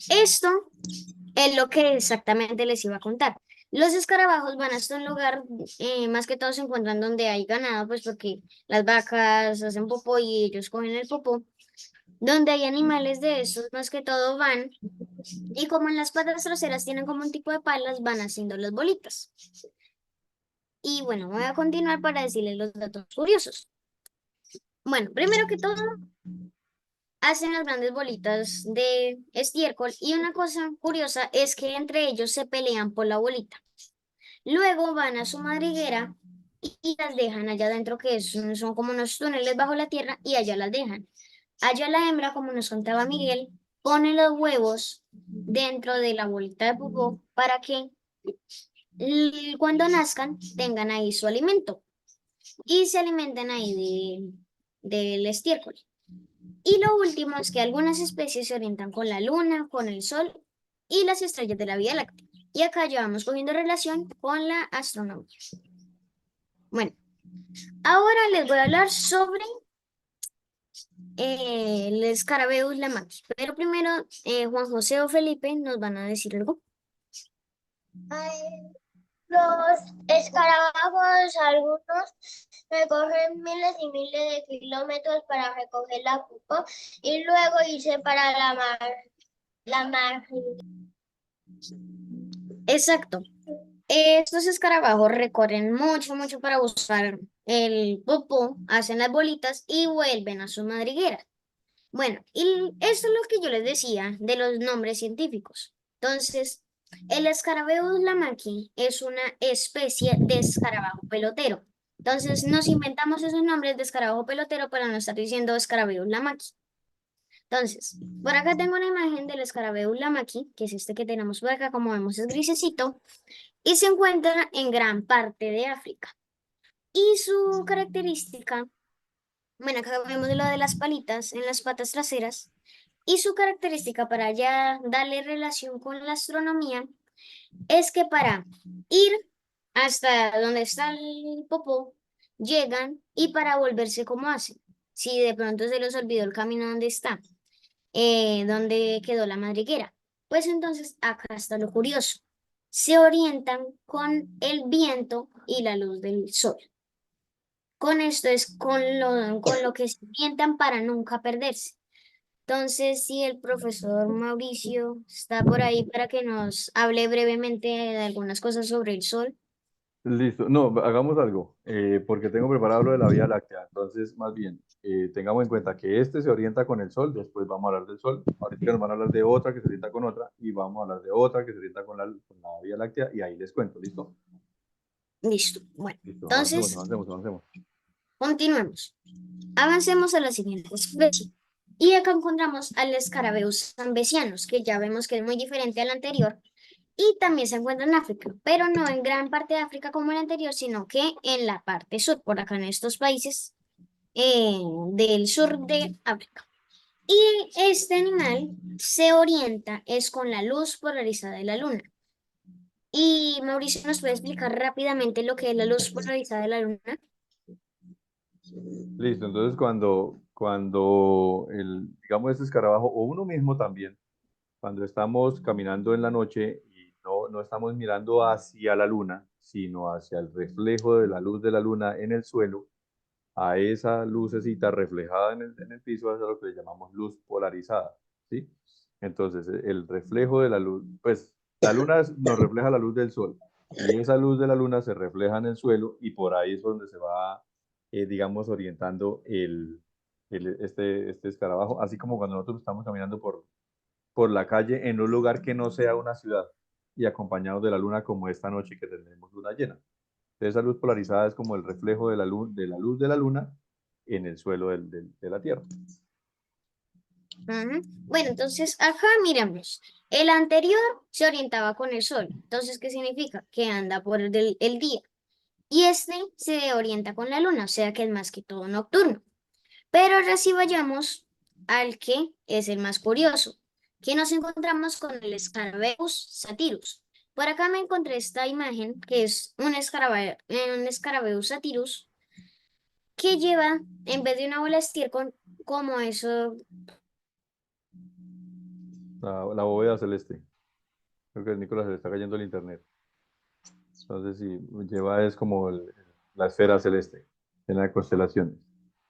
esto es lo que exactamente les iba a contar. Los escarabajos van hasta un lugar, más que todo se encuentran donde hay ganado, pues porque las vacas hacen popó y ellos cogen el popó. Donde hay animales de estos, más que todo van, y como en las patas traseras tienen como un tipo de palas, van haciendo las bolitas. Y bueno, voy a continuar para decirles los datos curiosos. Bueno, primero que todo, hacen las grandes bolitas de estiércol y una cosa curiosa es que entre ellos se pelean por la bolita. Luego van a su madriguera y las dejan allá adentro, que son como unos túneles bajo la tierra, y allá las dejan. Allá la hembra, como nos contaba Miguel, pone los huevos dentro de la bolita de popó para que cuando nazcan tengan ahí su alimento y se alimenten ahí del estiércol. Y lo último es que algunas especies se orientan con la luna, con el sol y las estrellas de la Vía Láctea. Y acá ya vamos cogiendo relación con la astronomía. Bueno, ahora les voy a hablar sobre el Scarabeus lamaquis. Pero primero, Juan José o Felipe nos van a decir algo. Ay, Los escarabajos, algunos recorren miles y miles de kilómetros para recoger la pupa y luego irse para la mar. Exacto. Estos escarabajos recorren mucho, mucho para buscar el popó, hacen las bolitas y vuelven a su madriguera. Bueno, y esto es lo que yo les decía de los nombres científicos. Entonces, el Scarabeus lamaki es una especie de escarabajo pelotero. Entonces, nos inventamos esos nombres de escarabajo pelotero para no estar diciendo Scarabeus lamaki. Entonces, por acá tengo una imagen del Scarabeus lamaki, que es este que tenemos por acá, como vemos es grisecito, y se encuentra en gran parte de África. Y su característica, bueno, acá vemos lo de las palitas en las patas traseras. Y su característica para ya darle relación con la astronomía es que para ir hasta donde está el popó, llegan y para volverse como hacen. Si de pronto se les olvidó el camino donde está, donde quedó la madriguera, pues entonces acá está lo curioso. Se orientan con el viento y la luz del sol. Con esto es con lo que se orientan para nunca perderse. Entonces, si el profesor Mauricio está por ahí para que nos hable brevemente de algunas cosas sobre el sol. Listo. No, hagamos algo, porque tengo preparado lo de la Vía Láctea. Entonces, más bien, tengamos en cuenta que este se orienta con el Sol, después vamos a hablar del Sol. Ahorita nos van a hablar de otra que se orienta con otra, y vamos a hablar de otra que se orienta con la Vía Láctea, y ahí les cuento, ¿listo? Listo. Bueno, Listo, avancemos, entonces, avancemos, avancemos. continuemos. Avancemos a la siguiente especie. Y acá encontramos al Scarabeus zambesianus, que ya vemos que es muy diferente al anterior. Y también se encuentra en África, pero no en gran parte de África como el anterior, sino que en la parte sur, por acá en estos países del sur de África. Y este animal se orienta es con la luz polarizada de la luna. Y Mauricio nos puede explicar rápidamente lo que es la luz polarizada de la luna. Listo, entonces cuando digamos, este escarabajo, o uno mismo también, cuando estamos caminando en la noche y no estamos mirando hacia la luna, sino hacia el reflejo de la luz de la luna en el suelo, a esa lucecita reflejada en el piso, eso es lo que le llamamos luz polarizada, ¿sí? Entonces, el reflejo de la luz, pues la luna nos refleja la luz del sol, y esa luz de la luna se refleja en el suelo, y por ahí es donde se va, digamos, orientando este escarabajo, así como cuando nosotros estamos caminando por la calle en un lugar que no sea una ciudad, y acompañados de la luna, como esta noche que tenemos luna llena. Esa luz polarizada es como el reflejo de la luz de la luna en el suelo de la Tierra. Ujú. Bueno, entonces acá miramos. El anterior se orientaba con el sol. Entonces, ¿qué significa? Que anda por el día. Y este se orienta con la luna, o sea que es más que todo nocturno. Pero ahora sí vayamos al que es el más curioso, que nos encontramos con el Scarabeus satirus. Por acá me encontré esta imagen, que es un Scarabeus satirus, que lleva, en vez de una bola de estiércol, como eso. La bóveda celeste. Creo que a Nicolás se le está cayendo el internet. Entonces, sí, lleva es como la esfera celeste en las constelaciones.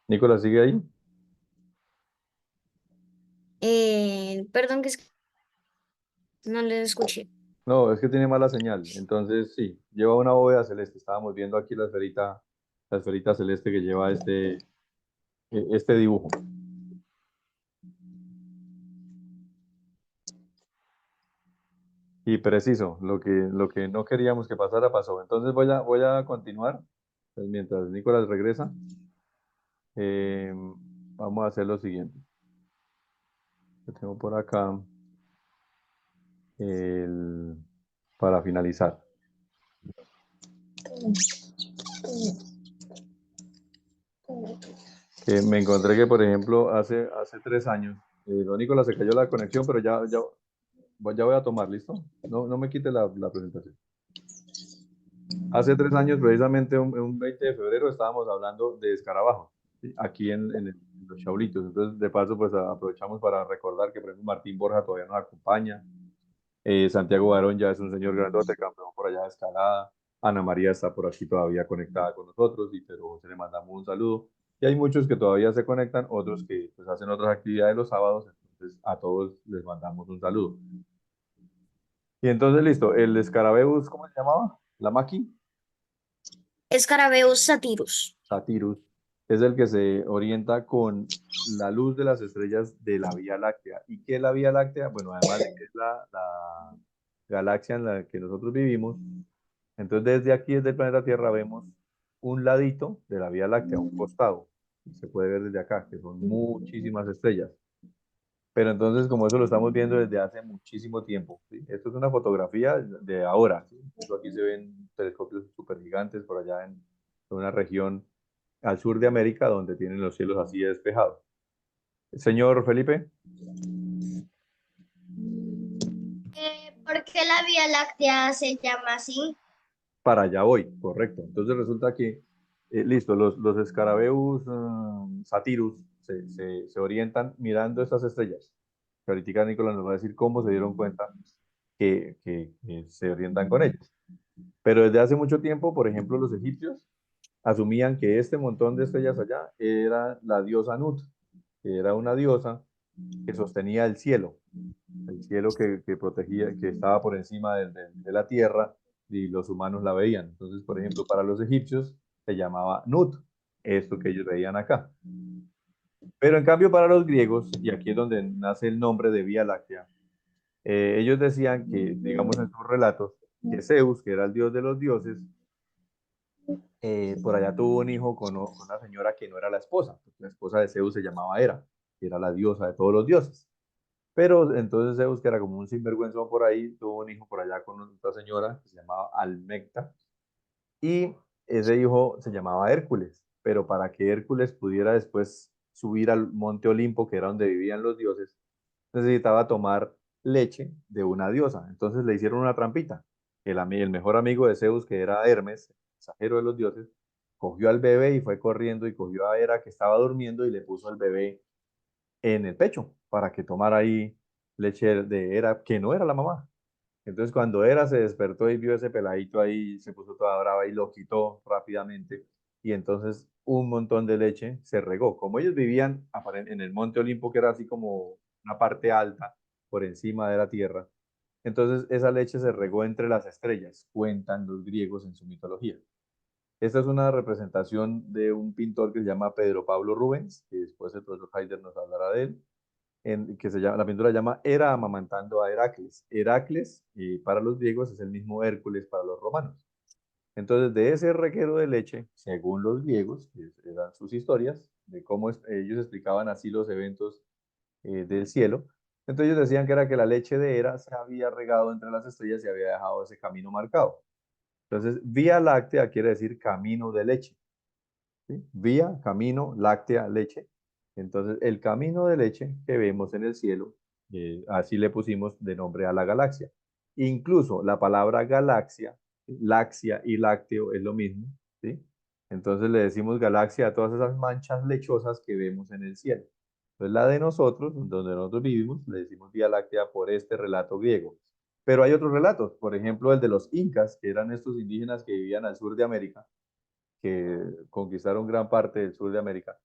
Nicolás, ¿sigue ahí? Perdón que no le escuché. No, es que tiene mala señal. Entonces, sí, lleva una bóveda celeste. Estábamos viendo aquí la esferita celeste que lleva este dibujo. Y preciso, lo que no queríamos que pasara, pasó. Entonces voy a continuar. Pues mientras Nicolás regresa, eh, vamos a hacer lo siguiente. Yo tengo por acá para finalizar. Que me encontré que, por ejemplo, hace 3 años, don Nicolás, se cayó la conexión, pero ya voy a tomar, ¿listo? No me quite la presentación. Hace 3 años, precisamente un 20 de febrero, estábamos hablando de escarabajos, ¿sí? Aquí en los Chaulitos. Entonces, de paso, pues aprovechamos para recordar que, por ejemplo, Martín Borja todavía nos acompaña. Santiago Barón ya es un señor grandote, campeón por allá de escalada. Ana María está por aquí todavía conectada con nosotros y Pedro José le mandamos un saludo. Y hay muchos que todavía se conectan, otros que pues, hacen otras actividades los sábados, entonces a todos les mandamos un saludo. Y entonces listo, el Escarabeus, ¿cómo se llamaba? ¿La maqui? Escarabeus satirus. Satirus, es el que se orienta con la luz de las estrellas de la Vía Láctea. ¿Y qué es la Vía Láctea? Bueno, además de que es la galaxia en la que nosotros vivimos, entonces desde aquí, desde el planeta Tierra, vemos un ladito de la Vía Láctea, un costado. Se puede ver desde acá, que son muchísimas estrellas. Pero entonces, como eso lo estamos viendo desde hace muchísimo tiempo, ¿sí? Esto es una fotografía de ahora, ¿sí? Aquí se ven telescopios súper gigantes por allá en una región al sur de América donde tienen los cielos así despejados. Señor Felipe, ¿Por qué la Vía Láctea se llama así? para allá voy, correcto. Entonces resulta que, listo, los Escarabeus Satirus se orientan mirando estas estrellas. Que ahorita Nicolás nos va a decir cómo se dieron cuenta que se orientan con ellas. Pero desde hace mucho tiempo, por ejemplo, los egipcios asumían que este montón de estrellas allá era la diosa Nut, que era una diosa que sostenía el cielo que protegía, que estaba por encima de la tierra y los humanos la veían. Entonces, por ejemplo, para los egipcios se llamaba Nut, esto que ellos veían acá. Pero en cambio para los griegos, y aquí es donde nace el nombre de Vía Láctea, ellos decían que, digamos en sus relatos, que Zeus, que era el dios de los dioses, por allá tuvo un hijo con una señora que no era la esposa. La esposa de Zeus se llamaba Hera, que era la diosa de todos los dioses. Pero entonces Zeus, que era como un sinvergüenza por ahí, tuvo un hijo por allá con otra señora que se llamaba Almecta. Y ese hijo se llamaba Hércules. Pero para que Hércules pudiera después subir al monte Olimpo, que era donde vivían los dioses, necesitaba tomar leche de una diosa. Entonces le hicieron una trampita. El mejor amigo de Zeus, que era Hermes, el mensajero de los dioses, cogió al bebé y fue corriendo y cogió a Hera que estaba durmiendo y le puso al bebé en el pecho para que tomara ahí leche de Hera, que no era la mamá. Entonces cuando Hera se despertó y vio ese peladito ahí, se puso toda brava y lo quitó rápidamente. Y entonces un montón de leche se regó. Como ellos vivían en el Monte Olimpo, que era así como una parte alta por encima de la tierra, entonces esa leche se regó entre las estrellas, cuentan los griegos en su mitología. Esta es una representación de un pintor que se llama Pedro Pablo Rubens, que después el profesor Heider nos hablará de él, que se llama, la pintura se llama Hera amamantando a Heracles. Heracles, para los griegos, es el mismo Hércules para los romanos. Entonces, de ese reguero de leche, según los griegos, que eran sus historias, de cómo ellos explicaban así los eventos del cielo, entonces ellos decían que era que la leche de Hera se había regado entre las estrellas y había dejado ese camino marcado. Entonces, Vía Láctea quiere decir camino de leche. ¿Sí? Vía, camino, láctea, leche. Entonces, el camino de leche que vemos en el cielo, así le pusimos de nombre a la galaxia. Incluso la palabra galaxia, laxia y lácteo es lo mismo, ¿sí? Entonces le decimos galaxia a todas esas manchas lechosas que vemos en el cielo. Entonces, la de nosotros, donde nosotros vivimos, le decimos Vía Láctea por este relato griego. Pero hay otros relatos, por ejemplo, el de los incas, que eran estos indígenas que vivían al sur de América, que conquistaron gran parte del sur de América,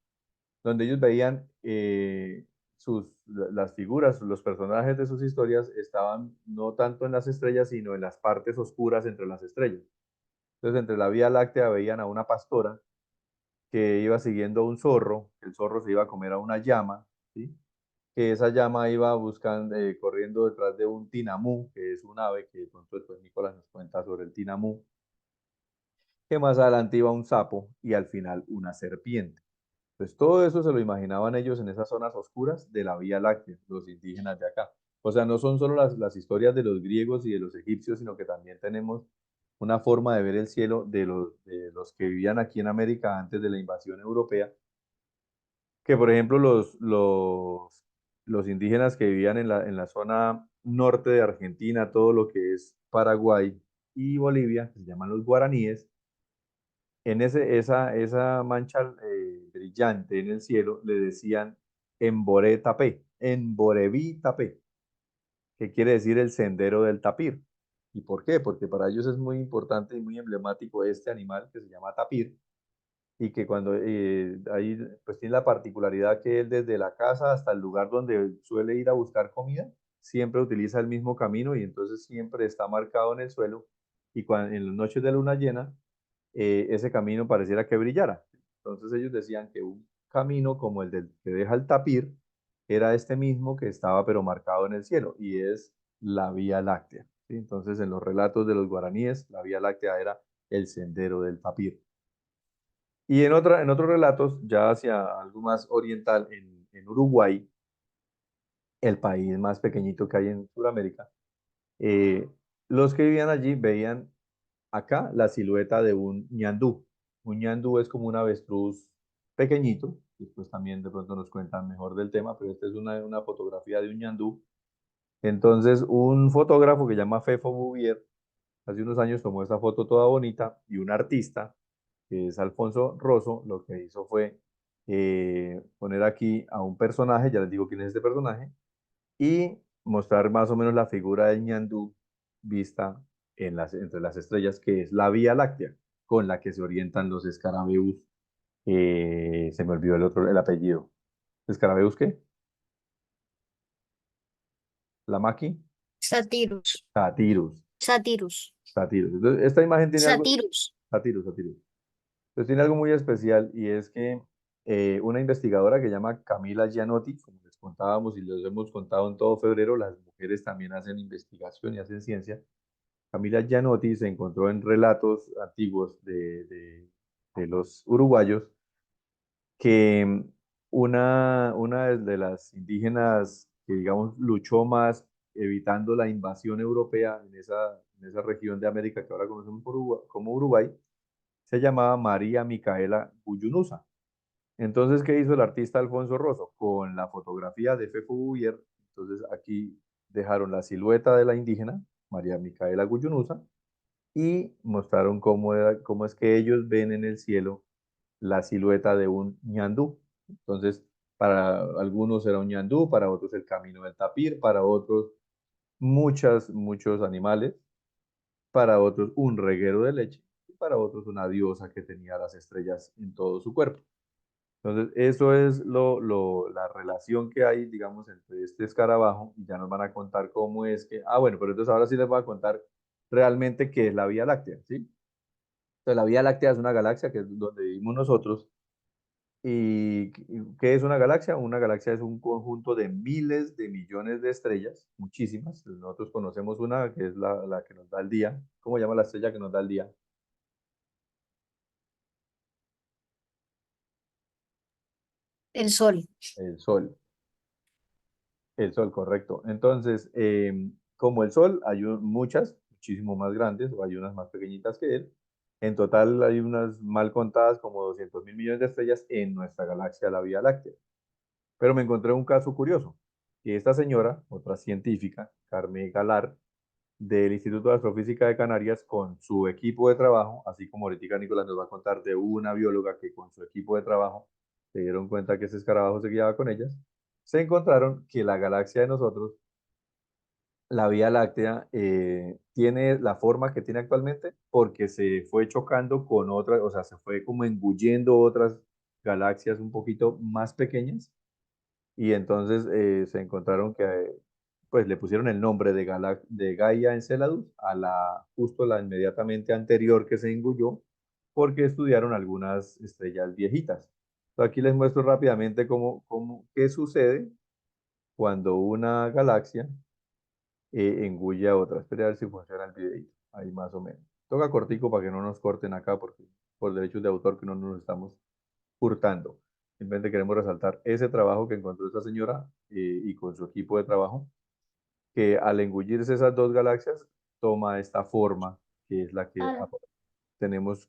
donde ellos veían las figuras, los personajes de sus historias estaban no tanto en las estrellas, sino en las partes oscuras entre las estrellas. Entonces, entre la Vía Láctea veían a una pastora que iba siguiendo a un zorro, el zorro se iba a comer a una llama, ¿sí? Que esa llama iba buscando, corriendo detrás de un tinamú, que es un ave que de pronto después Nicolás nos cuenta sobre el tinamú, que más adelante iba un sapo y al final una serpiente. Pues todo eso se lo imaginaban ellos en esas zonas oscuras de la Vía Láctea, los indígenas de acá. O sea, no son solo las historias de los griegos y de los egipcios, sino que también tenemos una forma de ver el cielo de los que vivían aquí en América antes de la invasión europea, que por ejemplo los indígenas que vivían en la zona norte de Argentina, todo lo que es Paraguay y Bolivia, que se llaman los guaraníes, en esa mancha brillante en el cielo le decían Emboré Tapé, que quiere decir el sendero del tapir. ¿Y por qué? Porque para ellos es muy importante y muy emblemático este animal que se llama tapir, y que cuando ahí pues tiene la particularidad que él desde la casa hasta el lugar donde suele ir a buscar comida, siempre utiliza el mismo camino y entonces siempre está marcado en el suelo, y cuando, en las noches de luna llena, ese camino pareciera que brillara. Entonces ellos decían que un camino como el del que deja el tapir era este mismo que estaba pero marcado en el cielo, y es la Vía Láctea, ¿sí? Entonces en los relatos de los guaraníes, la Vía Láctea era el sendero del tapir. Y en otros relatos, ya hacia algo más oriental, en Uruguay, el país más pequeñito que hay en Sudamérica, eh, los que vivían allí veían acá la silueta de un ñandú. Un ñandú es como un avestruz pequeñito, después también de pronto nos cuentan mejor del tema, pero esta es una fotografía de un ñandú. Entonces, un fotógrafo que se llama Fefo Bouvier, hace unos años tomó esta foto toda bonita, y un artista, que es Alfonso Rosso, lo que hizo fue poner aquí a un personaje, ya les digo quién es este personaje, y mostrar más o menos la figura del ñandú vista entre las estrellas, que es la Vía Láctea, con la que se orientan los escarabeus. Se me olvidó el apellido. ¿Escarabeus qué? ¿La maqui? Satirus, Satirus. Satirus, Satirus. Entonces, esta imagen tiene algo. Satirus. Satirus, Satirus. Pues tiene algo muy especial, y es que una investigadora que se llama Camila Gianotti, como les contábamos y les hemos contado en todo febrero, las mujeres también hacen investigación y hacen ciencia. Camila Gianotti se encontró en relatos antiguos de los uruguayos que una de las indígenas que, digamos, luchó más evitando la invasión europea en esa región de América que ahora conocemos como Uruguay, se llamaba María Micaela Guyunusa. Entonces, ¿qué hizo el artista Alfonso Rosso? Con la fotografía de Fefo Bubier, entonces aquí dejaron la silueta de la indígena, María Micaela Guyunusa, y mostraron cómo es que ellos ven en el cielo la silueta de un ñandú. Entonces, para algunos era un ñandú, para otros el camino del tapir, para otros muchos animales, para otros un reguero de leche, y para otros una diosa que tenía las estrellas en todo su cuerpo. Entonces, eso es la relación que hay, digamos, entre este escarabajo, y ya nos van a contar cómo es que, bueno, pero entonces ahora sí les voy a contar realmente qué es la Vía Láctea, ¿sí? Entonces, la Vía Láctea es una galaxia que es donde vivimos nosotros. ¿Y qué es una galaxia? Una galaxia es un conjunto de miles de millones de estrellas, muchísimas. Nosotros conocemos una que es la que nos da el día. ¿Cómo se llama la estrella que nos da el día? El sol. El Sol. El Sol, correcto. Entonces, como el Sol, hay muchas, muchísimo más grandes, o hay unas más pequeñitas que él. En total hay unas mal contadas como 200.000 millones de estrellas en nuestra galaxia, la Vía Láctea. Pero me encontré un caso curioso, que esta señora, otra científica, Carmen Galar, del Instituto de Astrofísica de Canarias, con su equipo de trabajo, así como ahorita Nicolás nos va a contar de una bióloga que con su equipo de trabajo se dieron cuenta que ese escarabajo se guiaba con ellas, se encontraron que la galaxia de nosotros, la Vía Láctea, tiene la forma que tiene actualmente porque se fue chocando con otras, o sea, se fue como engullendo otras galaxias un poquito más pequeñas, y entonces se encontraron que pues le pusieron el nombre de Gaia Enceladus a justo la inmediatamente anterior que se engulló, porque estudiaron algunas estrellas viejitas. Entonces, aquí les muestro rápidamente qué sucede cuando una galaxia engulle a otra. Espera a ver si funciona el videito, ahí más o menos. Toca cortico para que no nos corten acá, porque por derechos de autor que no nos estamos hurtando. Simplemente queremos resaltar ese trabajo que encontró esta señora y con su equipo de trabajo, que al engullirse esas dos galaxias toma esta forma, que es la que Hola,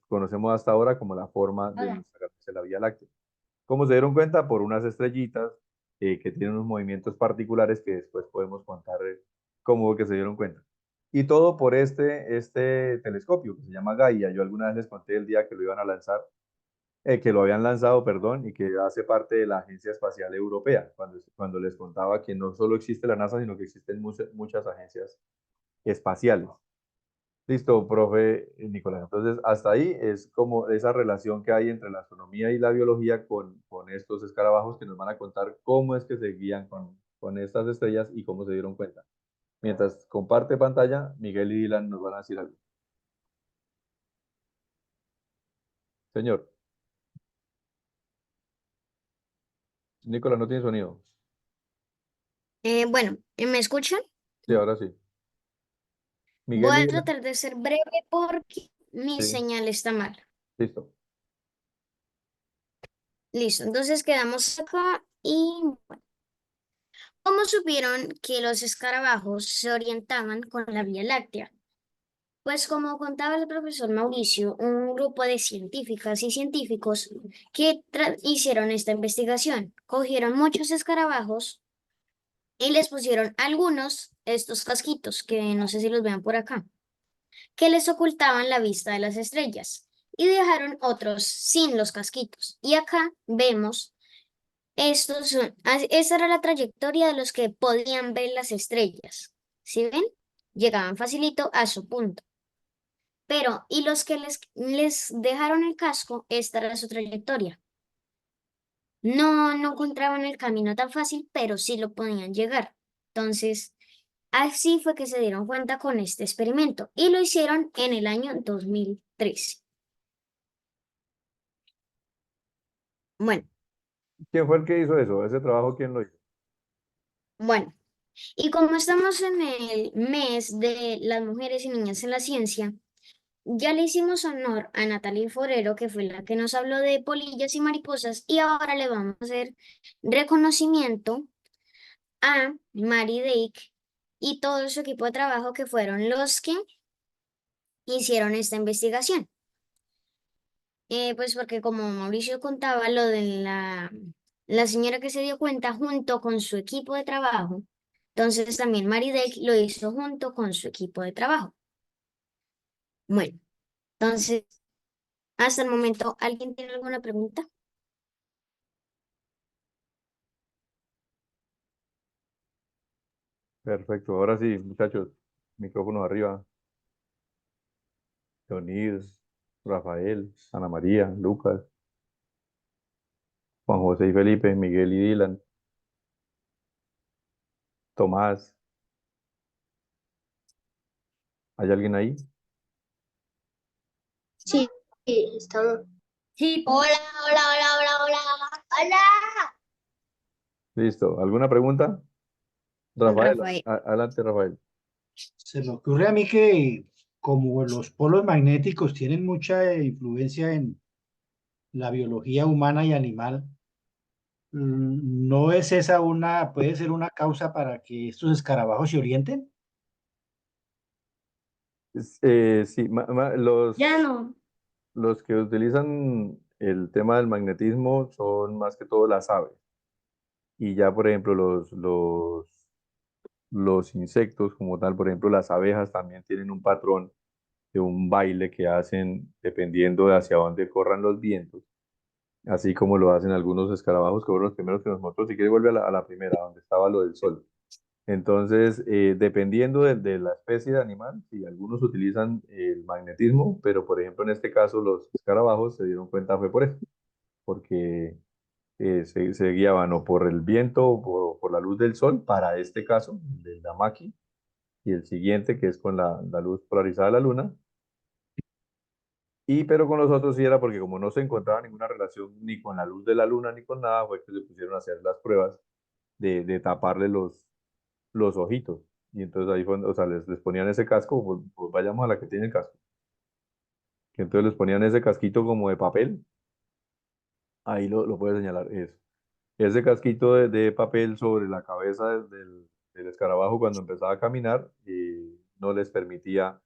conocemos hasta ahora como la forma de hola. nuestra galaxia, la Vía Láctea. ¿Cómo se dieron cuenta? Por unas estrellitas que tienen unos movimientos particulares que después podemos contar cómo que se dieron cuenta. Y todo por este telescopio que se llama Gaia. Yo alguna vez les conté el día que lo iban a lanzar, que lo habían lanzado, perdón, y que hace parte de la Agencia Espacial Europea, cuando les contaba que no solo existe la NASA, sino que existen muchas agencias espaciales. Listo, profe Nicolás. Entonces, hasta ahí es como esa relación que hay entre la astronomía y la biología con estos escarabajos que nos van a contar cómo es que se guían con estas estrellas y cómo se dieron cuenta. Mientras comparte pantalla, Miguel y Dylan nos van a decir algo. Señor, Nicolás no tiene sonido. Bueno, ¿me escuchan? Sí, ahora sí. Voy Miguel y a Dylan. tratar de ser breve porque mi Sí, señal está mal. listo. Listo, entonces quedamos acá y bueno, ¿cómo supieron que los escarabajos se orientaban con la Vía Láctea? Pues como contaba el profesor Mauricio, un grupo de científicas y científicos que hicieron esta investigación, cogieron muchos escarabajos y les pusieron algunos, estos casquitos, que no sé si los vean por acá, que les ocultaban la vista de las estrellas y dejaron otros sin los casquitos. Y acá vemos, esa era la trayectoria de los que podían ver las estrellas. ¿Sí ven? Llegaban facilito a su punto. Pero, y los que les dejaron el casco, esta era su trayectoria. No encontraban el camino tan fácil, pero sí lo podían llegar. Entonces, así fue que se dieron cuenta con este experimento y lo hicieron en el año 2013. Bueno, ¿Quién fue el que hizo eso? ¿Ese trabajo quién lo hizo? bueno. Y como estamos en el mes de las mujeres y niñas en la ciencia, ya le hicimos honor a Natalie Forero, que fue la que nos habló de polillas y mariposas, y ahora le vamos a hacer reconocimiento a Mary Dake y todo su equipo de trabajo que fueron los que hicieron esta investigación. Pues porque como Mauricio contaba lo de la señora que se dio cuenta junto con su equipo de trabajo, entonces también Mary Dake lo hizo junto con su equipo de trabajo. Bueno, entonces, hasta el momento, ¿alguien tiene alguna pregunta? Perfecto. Ahora sí, muchachos, micrófonos arriba. Leonidas, Rafael, Ana María, Lucas, Juan José y Felipe, Miguel y Dylan, Tomás. ¿Hay alguien ahí? Sí, sí, estamos. Sí, Hola, hola, hola, hola, hola. Hola. Listo. ¿Alguna pregunta? Rafael, Rafael. adelante, Rafael. Se me ocurre a mí que como los polos magnéticos tienen mucha influencia en la biología humana y animal, ¿no es esa puede ser una causa para que estos escarabajos se orienten? Sí, ya no. los que utilizan el tema del magnetismo son más que todo las aves. Y ya, por ejemplo, los insectos como tal, por ejemplo, las abejas también tienen un patrón de un baile que hacen dependiendo de hacia dónde corran los vientos, así como lo hacen algunos escarabajos, que fueron los primeros que nos mostró. Si quiere, vuelve a la primera, donde estaba lo del sol. Entonces, dependiendo de la especie de animal, sí, algunos utilizan el magnetismo, pero por ejemplo, en este caso, los escarabajos se dieron cuenta fue por eso, porque se guiaban o por el viento o por la luz del sol, para este caso, el del Damaki, y el siguiente, que es con la luz polarizada de la luna. Y pero con los otros sí era porque como no se encontraba ninguna relación ni con la luz de la luna ni con nada, fue que se pusieron a hacer las pruebas de taparle los ojitos. Y entonces ahí fue, o sea, les ponían ese casco, pues vayamos a la que tiene el casco. Que entonces les ponían ese casquito como de papel, ahí lo puede señalar, eso. Ese casquito de papel sobre la cabeza del escarabajo cuando empezaba a caminar no les permitía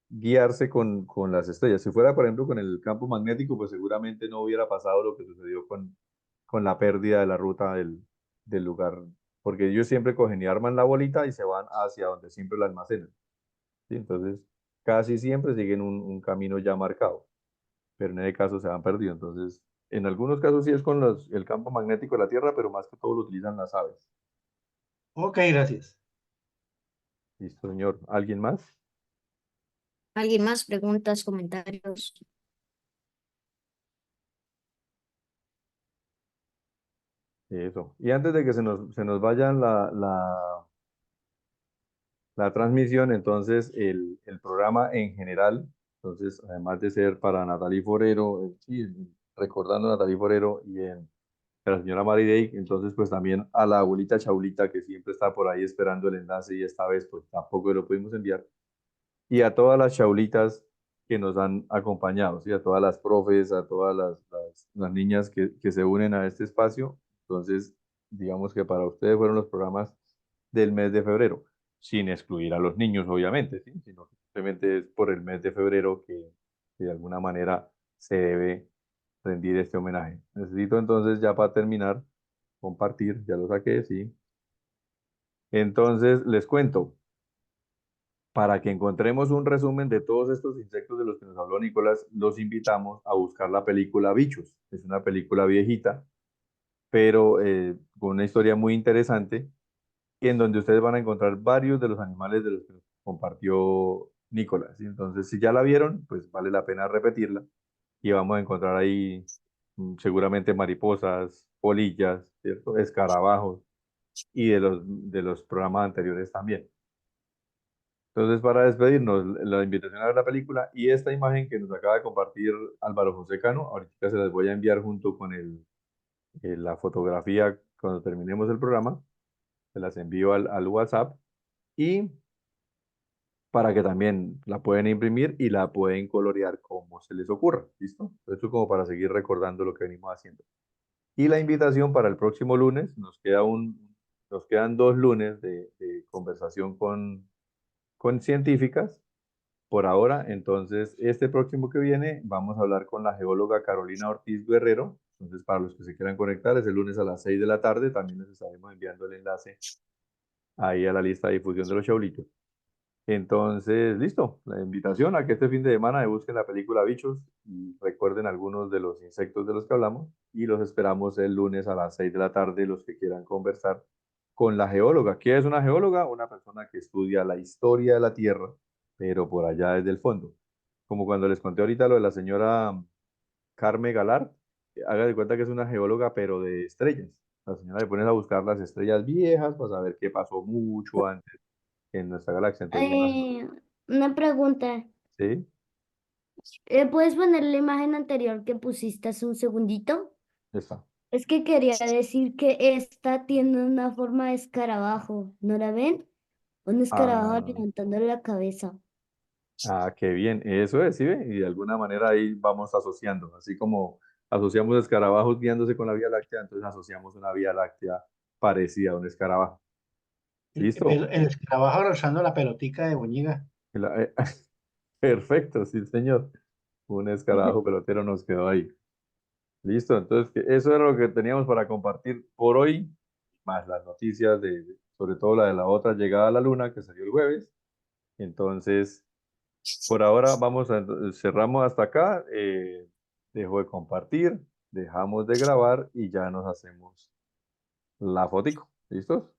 guiarse con las estrellas. Si fuera, por ejemplo, con el campo magnético, pues seguramente no hubiera pasado lo que sucedió con la pérdida de la ruta del lugar, porque ellos siempre cogen y arman la bolita y se van hacia donde siempre la almacenan. ¿Sí? Entonces, casi siempre siguen un camino ya marcado, pero en ese caso se han perdido. Entonces, en algunos casos sí es con el campo magnético de la Tierra, pero más que todo lo utilizan las aves. Ok, gracias. Listo, señor. ¿Alguien más? ¿Alguien más? ¿Preguntas, comentarios? Eso. Y antes de que se nos vaya la transmisión, entonces el programa en general, entonces además de ser para Natalie Forero, sí, recordando a Natalie Forero y a la señora Mary Day, entonces pues también a la abuelita Chaulita que siempre está por ahí esperando el enlace y esta vez pues tampoco lo pudimos enviar, y a todas las chaulitas que nos han acompañado, ¿sí? A todas las profes, a todas las niñas que se unen a este espacio. Entonces, digamos que para ustedes fueron los programas del mes de febrero, sin excluir a los niños, obviamente, ¿sí? Sino que simplemente es por el mes de febrero que de alguna manera se debe rendir este homenaje. Necesito entonces ya para terminar, compartir, ya lo saqué, sí. Entonces, les cuento. Para que encontremos un resumen de todos estos insectos de los que nos habló Nicolás, los invitamos a buscar la película Bichos. Es una película viejita, pero con una historia muy interesante, en donde ustedes van a encontrar varios de los animales de los que nos compartió Nicolás. ¿Sí? Entonces, si ya la vieron, pues vale la pena repetirla y vamos a encontrar ahí seguramente mariposas, polillas, ¿cierto? Escarabajos y de los programas anteriores también. Entonces, para despedirnos, la invitación a ver la película y esta imagen que nos acaba de compartir Álvaro José Cano, ahorita se las voy a enviar junto con la fotografía cuando terminemos el programa, se las envío al WhatsApp y para que también la pueden imprimir y la pueden colorear como se les ocurra, ¿listo? Esto como para seguir recordando lo que venimos haciendo. Y la invitación para el próximo lunes, nos quedan 2 lunes de conversación con científicas por ahora. Entonces, este próximo que viene vamos a hablar con la geóloga Carolina Ortiz Guerrero. Entonces, para los que se quieran conectar, es el lunes a las 6 de la tarde. También les estaremos enviando el enlace ahí a la lista de difusión de los Chaulitos. Entonces, listo, la invitación a que este fin de semana busquen la película Bichos y recuerden algunos de los insectos de los que hablamos y los esperamos el lunes a las 6 de la tarde, los que quieran conversar con la geóloga. ¿Qué es una geóloga? Una persona que estudia la historia de la Tierra, pero por allá desde el fondo. Como cuando les conté ahorita lo de la señora Carme Galard, haga de cuenta que es una geóloga, pero de estrellas. La señora le pone a buscar las estrellas viejas para saber qué pasó mucho antes en nuestra galaxia. Entonces, Eh, una pregunta. sí, ¿Puedes poner la imagen anterior que pusiste hace un segundito? está. Es que quería decir que esta tiene una forma de escarabajo. ¿No la ven? Un escarabajo Ah, levantando la cabeza. qué bien. Eso es, ¿sí ve? Y de alguna manera ahí vamos asociando. Así como asociamos escarabajos guiándose con la Vía Láctea, entonces asociamos una Vía Láctea parecida a un escarabajo. ¿Listo? El escarabajo rozando la pelotica de Boñiga. La- eh, Perfecto, sí, señor. Un escarabajo pelotero nos quedó ahí. Listo, entonces eso era lo que teníamos para compartir por hoy, más las noticias sobre todo la de la otra llegada a la luna que salió el jueves. Entonces, por ahora cerramos hasta acá. Dejo de compartir, dejamos de grabar y ya nos hacemos la fotico. ¿Listos?